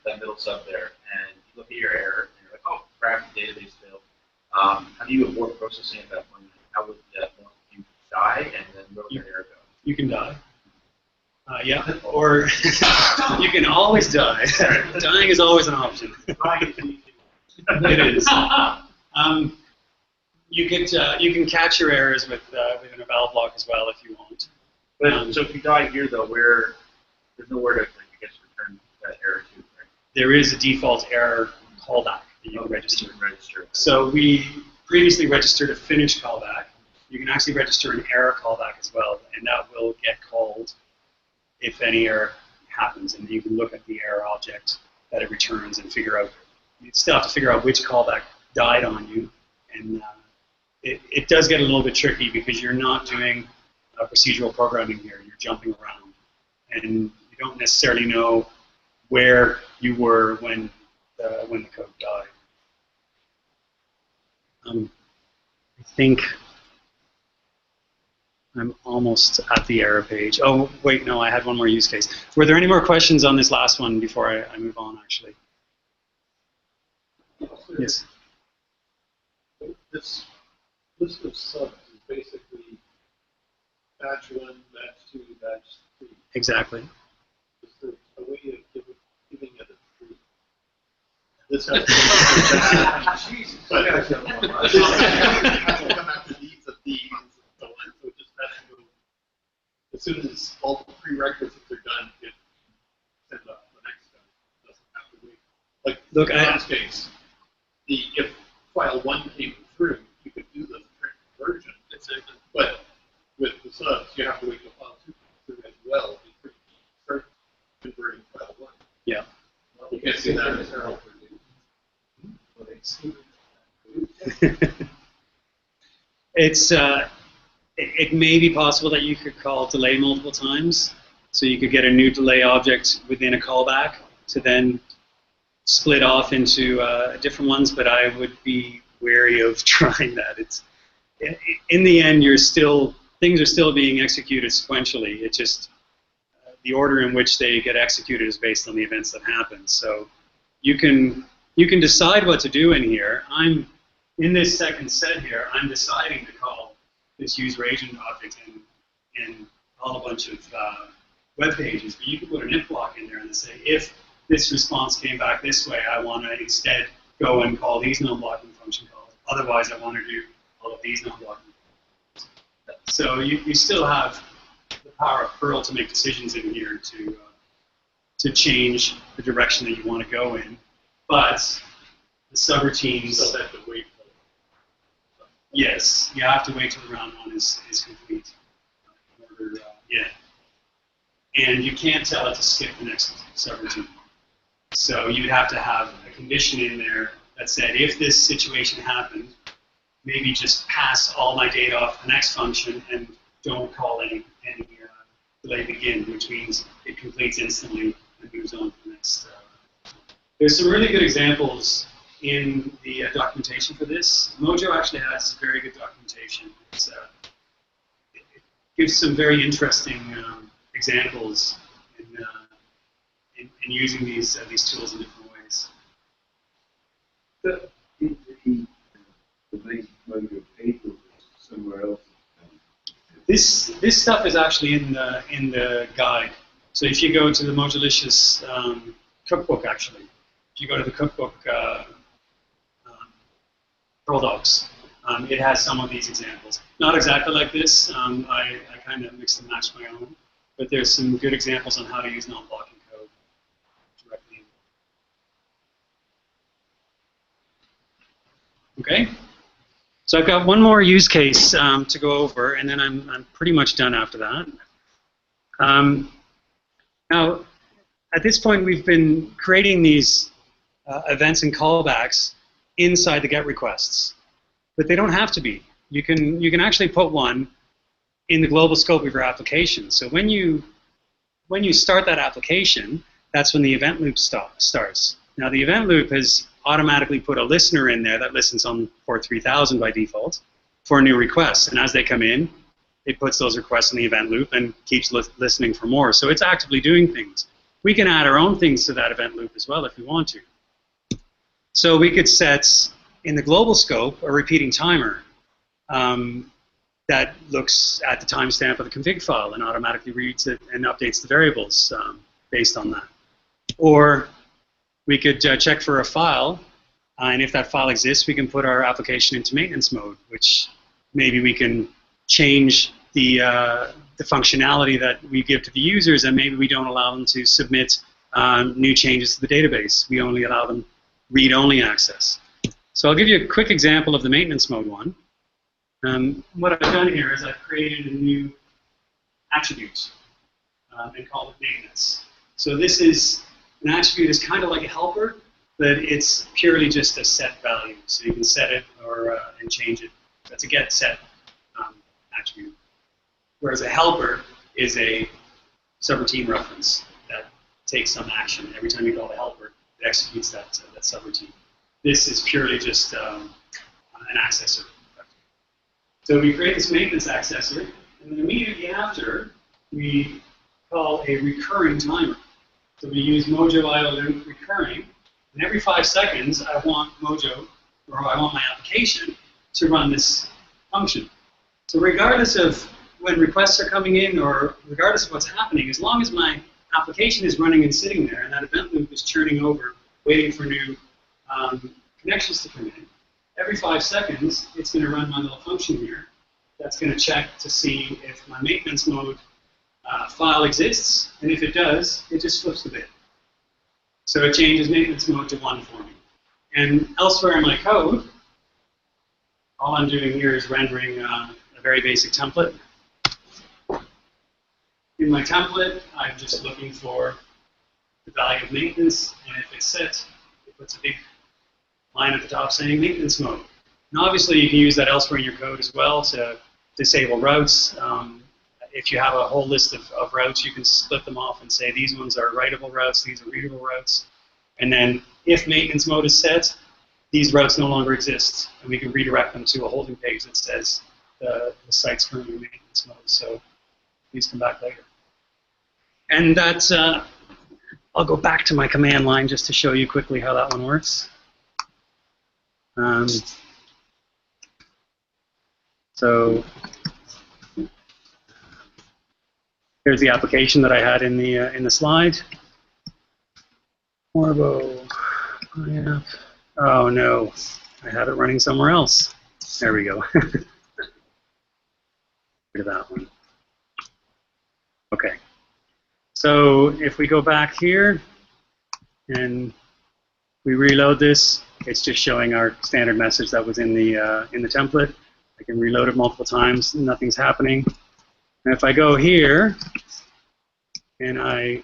that middle sub there, and you look at your error, and you're like, oh, crap, the database failed. How do you abort processing at that point? How would that want you die, and then where would that error go? You can die. Yeah, or you can always die. Dying is always an option. It is. You can catch your errors within a valve lock as well if you want. But so if you die here though, there's nowhere to I guess return that error to, right? There is a default error callback that you can register. So we previously registered a finish callback. You can actually register an error callback as well, and that will get called if any error happens, and you can look at the error object that it returns and figure out. You still have to figure out which callback died on you, and it does get a little bit tricky because you're not doing procedural programming here. You're jumping around, and you don't necessarily know where you were when the code died. I think I'm almost at the error page. Oh, wait, no, I had one more use case. Were there any more questions on this last one before I move on, actually? Yes. This list of subs is basically batch 1, batch 2, batch 3. Exactly. Is there a way of giving it a tree? This has to be Jesus. But it has to come after these of these and so on. So it just has to go as soon as all the prerequisites are done, it sends up the next step. It doesn't have to wait. Like look, in this case, if file 1 came through, you could do the conversion, but with the subs, you have to wait till file 2 comes through as well before you start converting file 1. Yeah. You can't see that as well. It's it may be possible that you could call delay multiple times, so you could get a new delay object within a callback to then split off into different ones. But I would be wary of trying that. It's in the end, things are still being executed sequentially. It just the order in which they get executed is based on the events that happen. So you can decide what to do in here. I'm in this second set here. I'm deciding to call this user agent object and call a bunch of web pages. But you can put an if block in there and say, if this response came back this way, I want to instead go and call these non-blocking function calls. Otherwise, I want to do all of these non-blocking calls. So you still have the power of Perl to make decisions in here to change the direction that you want to go in. But the subroutines. So have to wait. Yes, you have to wait till the round 1 is complete. In order, yeah. And you can't tell it to skip the next subroutine. So you'd have to have a condition in there that said, if this situation happened, maybe just pass all my data off the next function and don't call any delay begin, which means it completes instantly and moves on to the next. There's some really good examples in the documentation for this. Mojo actually has very good documentation. It gives some very interesting examples in using these tools in different ways. But in the main mode of able somewhere else. This stuff is actually in the guide. So if you go to the Mojolicious cookbook, actually, if you go to the cookbook Pearl Dogs, it has some of these examples. Not exactly like this. I kind of mixed and matched my own, but there's some good examples on how to use non-blocking code directly. Okay. So I've got one more use case to go over, and then I'm pretty much done after that. Now, at this point, we've been creating these events and callbacks inside the GET requests, but they don't have to be. You can actually put one in the global scope of your application. So when you start that application, that's when the event loop starts. Now, the event loop has automatically put a listener in there that listens on port 3000 by default for new requests. And as they come in, it puts those requests in the event loop and keeps listening for more. So it's actively doing things. We can add our own things to that event loop as well if we want to. So we could set, in the global scope, a repeating timer that looks at the timestamp of the config file and automatically reads it and updates the variables based on that. Or we could check for a file, and if that file exists, we can put our application into maintenance mode, which maybe we can change the functionality that we give to the users, and maybe we don't allow them to submit new changes to the database. We only allow them read-only access. So I'll give you a quick example of the maintenance mode one. What I've done here is I've created a new attribute and called it maintenance. So this is an attribute is kind of like a helper, but it's purely just a set value. So you can set it or and change it. That's a get set attribute. Whereas a helper is a subroutine reference that takes some action. Every time you call the helper, it executes that subroutine. This is purely just an accessor. So we create this maintenance accessor, and then immediately after, we call a recurring timer. So we use Mojo IO loop recurring, and every 5 seconds, I want Mojo, or I want my application, to run this function. So regardless of when requests are coming in, or regardless of what's happening, as long as my application is running and sitting there, and that event loop is churning over, waiting for new connections to come in, every 5 seconds, it's going to run my little function here. That's going to check to see if my maintenance mode file exists, and if it does, it just flips the bit. So it changes maintenance mode to 1 for me. And elsewhere in my code, all I'm doing here is rendering a very basic template. In my template, I'm just looking for the value of maintenance, and if it's set, it puts a big line at the top saying maintenance mode. And obviously, you can use that elsewhere in your code as well to disable routes. If you have a whole list of routes, you can split them off and say these ones are writable routes, these are readable routes. And then if maintenance mode is set, these routes no longer exist, and we can redirect them to a holding page that says the site's currently in maintenance mode. So please come back later. And that's, I'll go back to my command line just to show you quickly how that one works. So here's the application that I had in the slide. Morbo, oh no, I have it running somewhere else. There we go. Rid of that one. Okay. So if we go back here and we reload this, it's just showing our standard message that was in the template. I can reload it multiple times, nothing's happening. And if I go here and I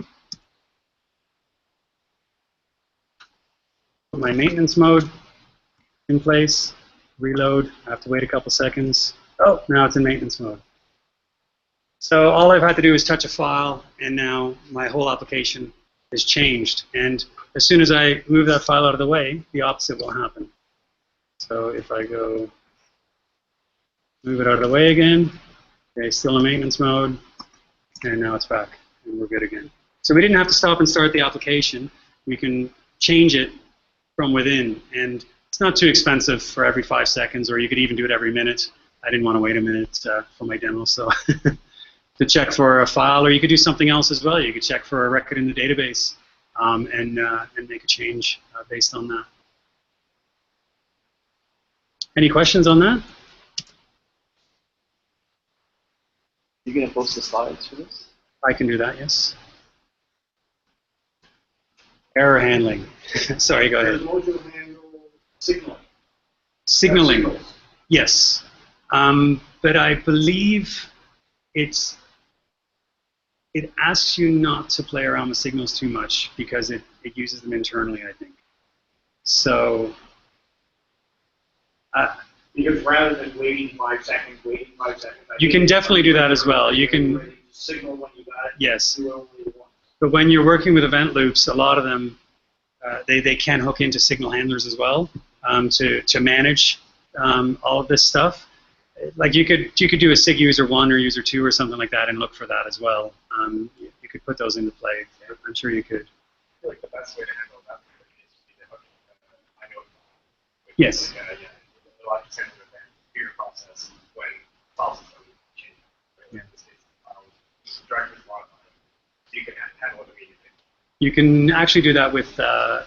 put my maintenance mode in place, reload, I have to wait a couple seconds. Oh, now it's in maintenance mode. So all I've had to do is touch a file, and now my whole application is changed. And as soon as I move that file out of the way, the opposite will happen. So if I go move it out of the way again, okay, still in maintenance mode, and now it's back, and we're good again. So we didn't have to stop and start the application. We can change it from within, and It's not too expensive for every 5 seconds, or you could even do it every minute. I didn't want to wait a minute for my demo, so to check for a file, or you could do something else as well. You could check for a record in the database and make a change based on that. Any questions on that? You gonna post the slides for this? I can do that, yes. Error handling. Sorry, go ahead. Does Mojo handle signaling? Signaling, Signals. yes. But I believe it asks you not to play around with signals too much because it uses them internally, I think. So, Because rather than waiting 5 seconds, you can definitely do that as well. You can, ready to signal when you got it. yes. Do it only once. But when you're working with event loops, a lot of them, they can hook into signal handlers as well to manage all of this stuff. Like you could do a sig user 1 or user 2 or something like that and look for that as well. You could put those into play. I'm sure you could. I feel like the best way to handle that is to be the hook I know. Yes. A lot of send event computer process when files are changing. Yeah. In this case, the directory is modified. So you can handle it immediately. You can actually do that with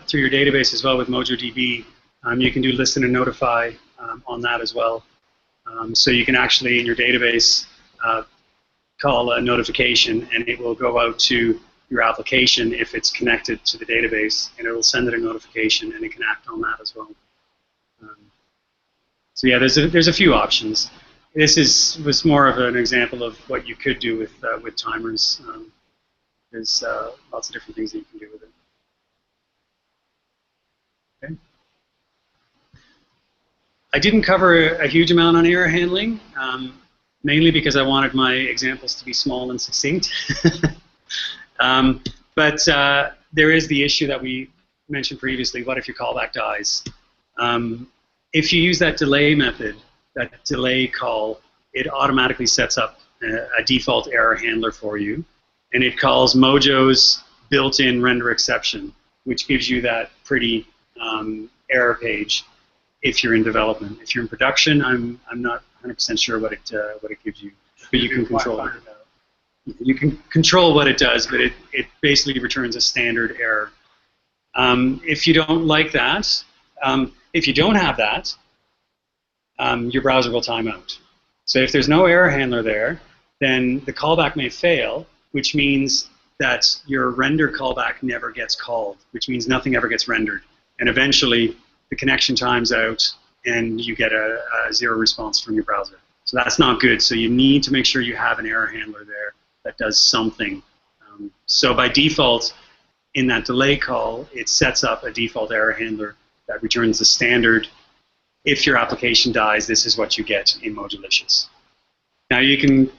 through your database as well with MojoDB. You can do listen and notify on that as well. So you can actually, in your database, call a notification, and it will go out to your application if it's connected to the database, and it will send it a notification, and it can act on that as well. So yeah, there's a few options. This was more of an example of what you could do with timers. There's lots of different things that you can do with it. Okay. I didn't cover a huge amount on error handling, mainly because I wanted my examples to be small and succinct. But there is the issue that we mentioned previously. What if your callback dies? If you use that delay method, that delay call, it automatically sets up a default error handler for you, and it calls Mojo's built-in render exception, which gives you that pretty error page if you're in development. If you're in production, I'm not 100% sure what it gives you, but you can control it. You can control what it does, but it basically returns a standard error. If you don't like that, if you don't have that, your browser will time out. So if there's no error handler there, then the callback may fail, which means that your render callback never gets called, which means nothing ever gets rendered. And eventually, the connection times out, and you get a zero response from your browser. So that's not good. So you need to make sure you have an error handler there that does something. So by default, in that delay call, it sets up a default error handler that returns the standard. If your application dies, this is what you get in Mojolicious. Now you can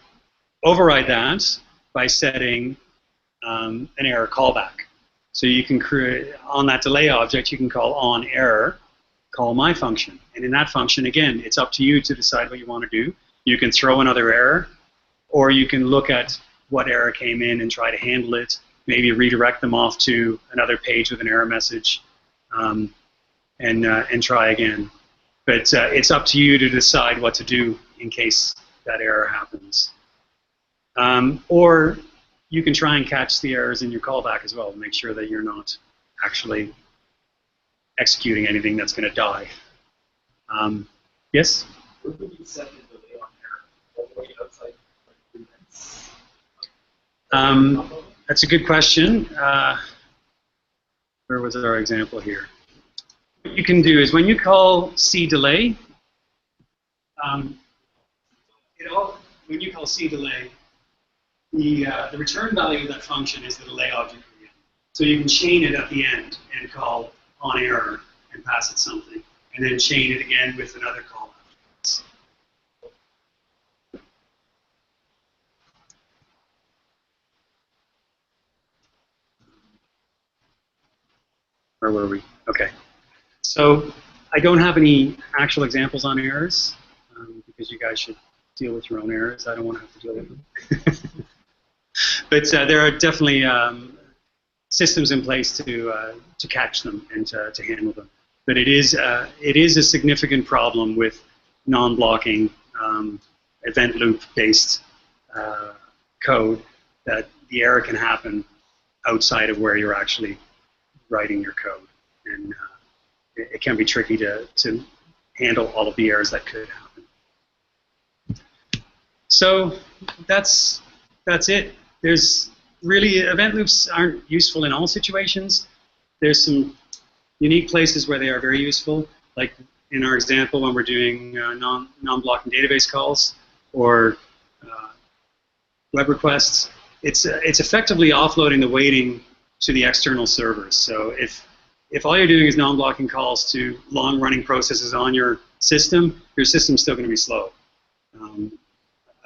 override that by setting an error callback. So you can create, on that delay object, you can call on error, call my function. And in that function, again, it's up to you to decide what you want to do. You can throw another error, or you can look at what error came in and try to handle it, maybe redirect them off to another page with an error message, and try again. But it's up to you to decide what to do in case that error happens. Or you can try and catch the errors in your callback as well, and make sure that you're not actually executing anything that's going to die. Yes? Where would you set the delay on error? All the way outside 3 minutes? That's a good question. Where was our example here? What you can do is when you call cdelay, when you call cdelay, the return value of that function is the delay object again. So you can chain it at the end and call on error and pass it something, and then chain it again with another call. Where were we? Okay. So I don't have any actual examples on errors because you guys should deal with your own errors. I don't want to have to deal with them. But there are definitely systems in place to catch them and to handle them. But it is a significant problem with non-blocking event loop-based code, that the error can happen outside of where you're actually writing your code, and it can be tricky to handle all of the errors that could happen. So that's it. There's really, event loops aren't useful in all situations. There's some unique places where they are very useful, like in our example when we're doing non-blocking database calls or web requests. It's effectively offloading the weighting to the external servers. So if all you're doing is non-blocking calls to long-running processes on your system's still going to be slow.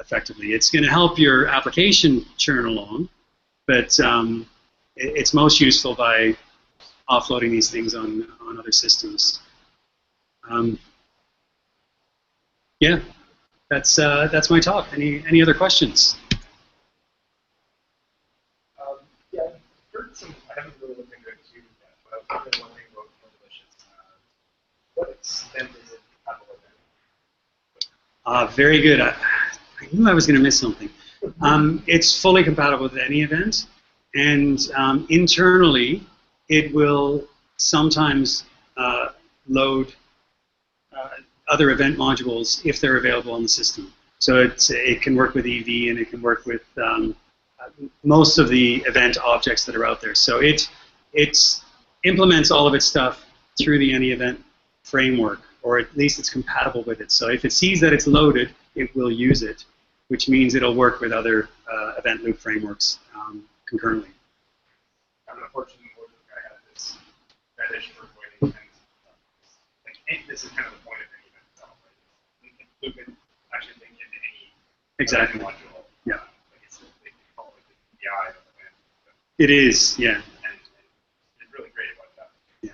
Effectively, it's going to help your application churn along, but it's most useful by offloading these things on other systems. Yeah, that's my talk. Any other questions? Yeah, I've heard some. I haven't really looked into it too yet, but I was wondering one thing about Mojolicious. What extent is it compatible with? Very good. I knew I was going to miss something. It's fully compatible with any event, and internally, it will sometimes load other event modules if they're available on the system. So it can work with EV, and it can work with most of the event objects that are out there. So it implements all of its stuff through the AnyEvent framework, or at least it's compatible with it. So if it sees that it's loaded, it will use it, which means it'll work with other event loop frameworks concurrently. I'm unfortunately I had this transition for avoiding, and this is kind of the point of any event itself, right? Loop it, actually link into any Exactly. module. Yeah. Like they call it the API of the event. It is, yeah. And it's really great about that. Yeah.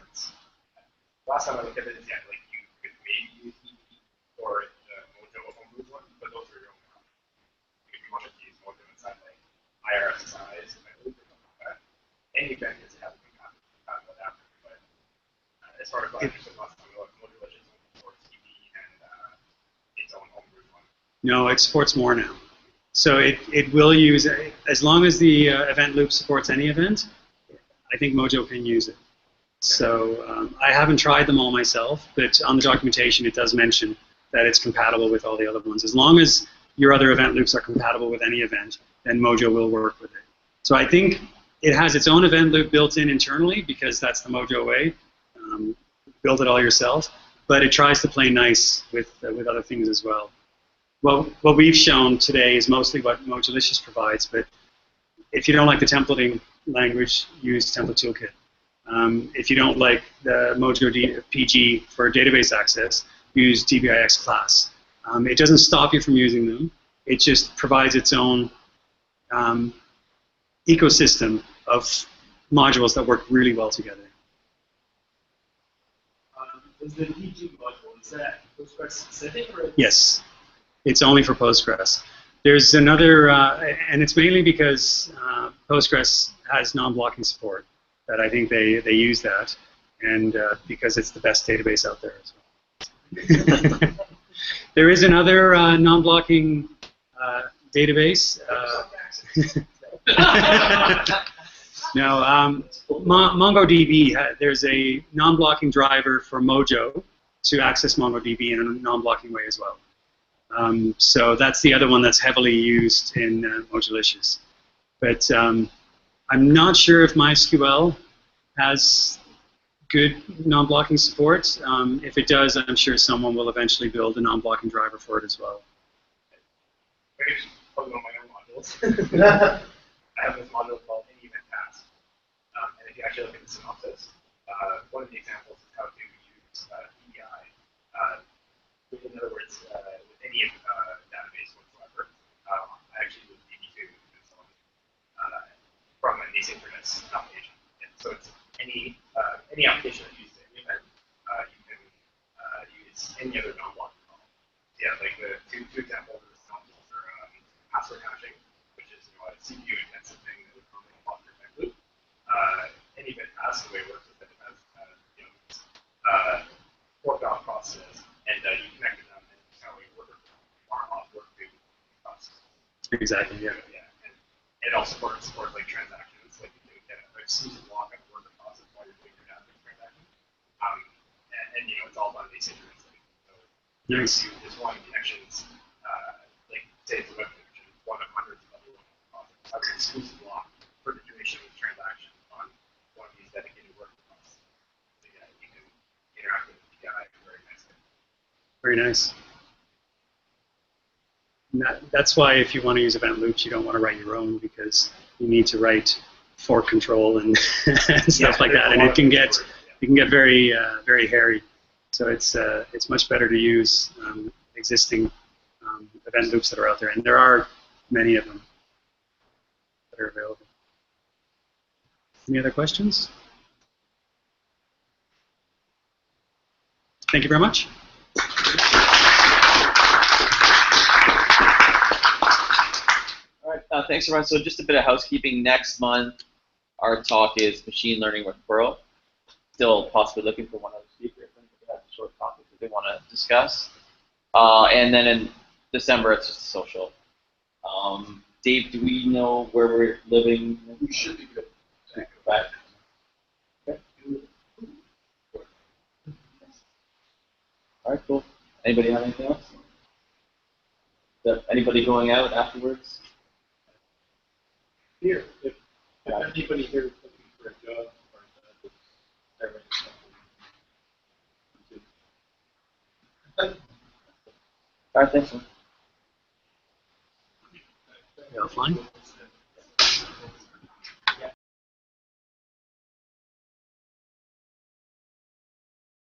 Last time I looked at it, yeah, like you could maybe use EV or the Mojo homebrew one, but those are your own options. If you wanted to use Mojo inside like IRSSIs and loop or something like that, any event is having compatible adapter. But as far as I understood last time, Mojolicious only supports EV and its own homebrew one. No, it supports more now. So it will use, as long as the event loop supports any event, I think Mojo can use it. So I haven't tried them all myself, but on the documentation it does mention that it's compatible with all the other ones. As long as your other event loops are compatible with any event, then Mojo will work with it. So I think it has its own event loop built in internally, because that's the Mojo way. Build it all yourself, but it tries to play nice with other things as well. Well, what we've shown today is mostly what Mojolicious provides, but if you don't like the templating language, use Template Toolkit. If you don't like the Mojo PG for database access, use DBIX class. It doesn't stop you from using them. It just provides its own ecosystem of modules that work really well together. Is the PG module, is that Postgres specific? Or Yes, it's only for Postgres. There's another, and it's mainly because Postgres has non-blocking support that I think they use that, and because it's the best database out there as well. There is another non-blocking database. No, MongoDB, there's a non-blocking driver for Mojo to access MongoDB in a non-blocking way as well. So that's the other one that's heavily used in Mojolicious. But I'm not sure if MySQL has good non-blocking support. If it does, I'm sure someone will eventually build a non-blocking driver for it as well. Maybe just plug in on my own modules. I have this module called AnyEvent Task. And if you actually look at the synopsis, one of the examples is how to use EDI. In other words, with any database whatsoever, I actually use DB2 and so on, from an asynchronous application. And so it's any application that uses any event, you can use any other non-blocking call. Yeah, like the two examples of the synopsis are password hashing, which is a CPU-intensive thing that would normally block your event loop. Any event task, the way it works is that it has forked-off processes, and you connected them, and it's how we work on-off work to process. Exactly. Yeah. Yeah, and it also supports like transactions, like you can get a exclusive lock on the worker process while you're doing your database transaction. And you know, it's all done asynchronously. So Nice. you just want connections, like say it's a web connection, one of hundreds of other ones. Have an exclusive lock for the duration of the transaction on one of these dedicated worker processes. So yeah, you can interact with the API very nicely. Very nice. And that's why if you want to use event loops, you don't want to write your own, because you need to write fork control and, and stuff like that, and it can get very very hairy. So it's much better to use existing event loops that are out there, and there are many of them that are available. Any other questions? Thank you very much. All right, thanks everyone. So just a bit of housekeeping. Next month, our talk is machine learning with Perl. Still possibly looking for one other speaker if anybody has a short topic that they want to discuss. And then in December, it's just a social. Dave, do we know where we're living? We should be good. Right. Okay. All right, cool. Anybody have anything else? Anybody going out afterwards? Here, if anybody here is looking for a job or All right, thanks. Man. Yeah, fine.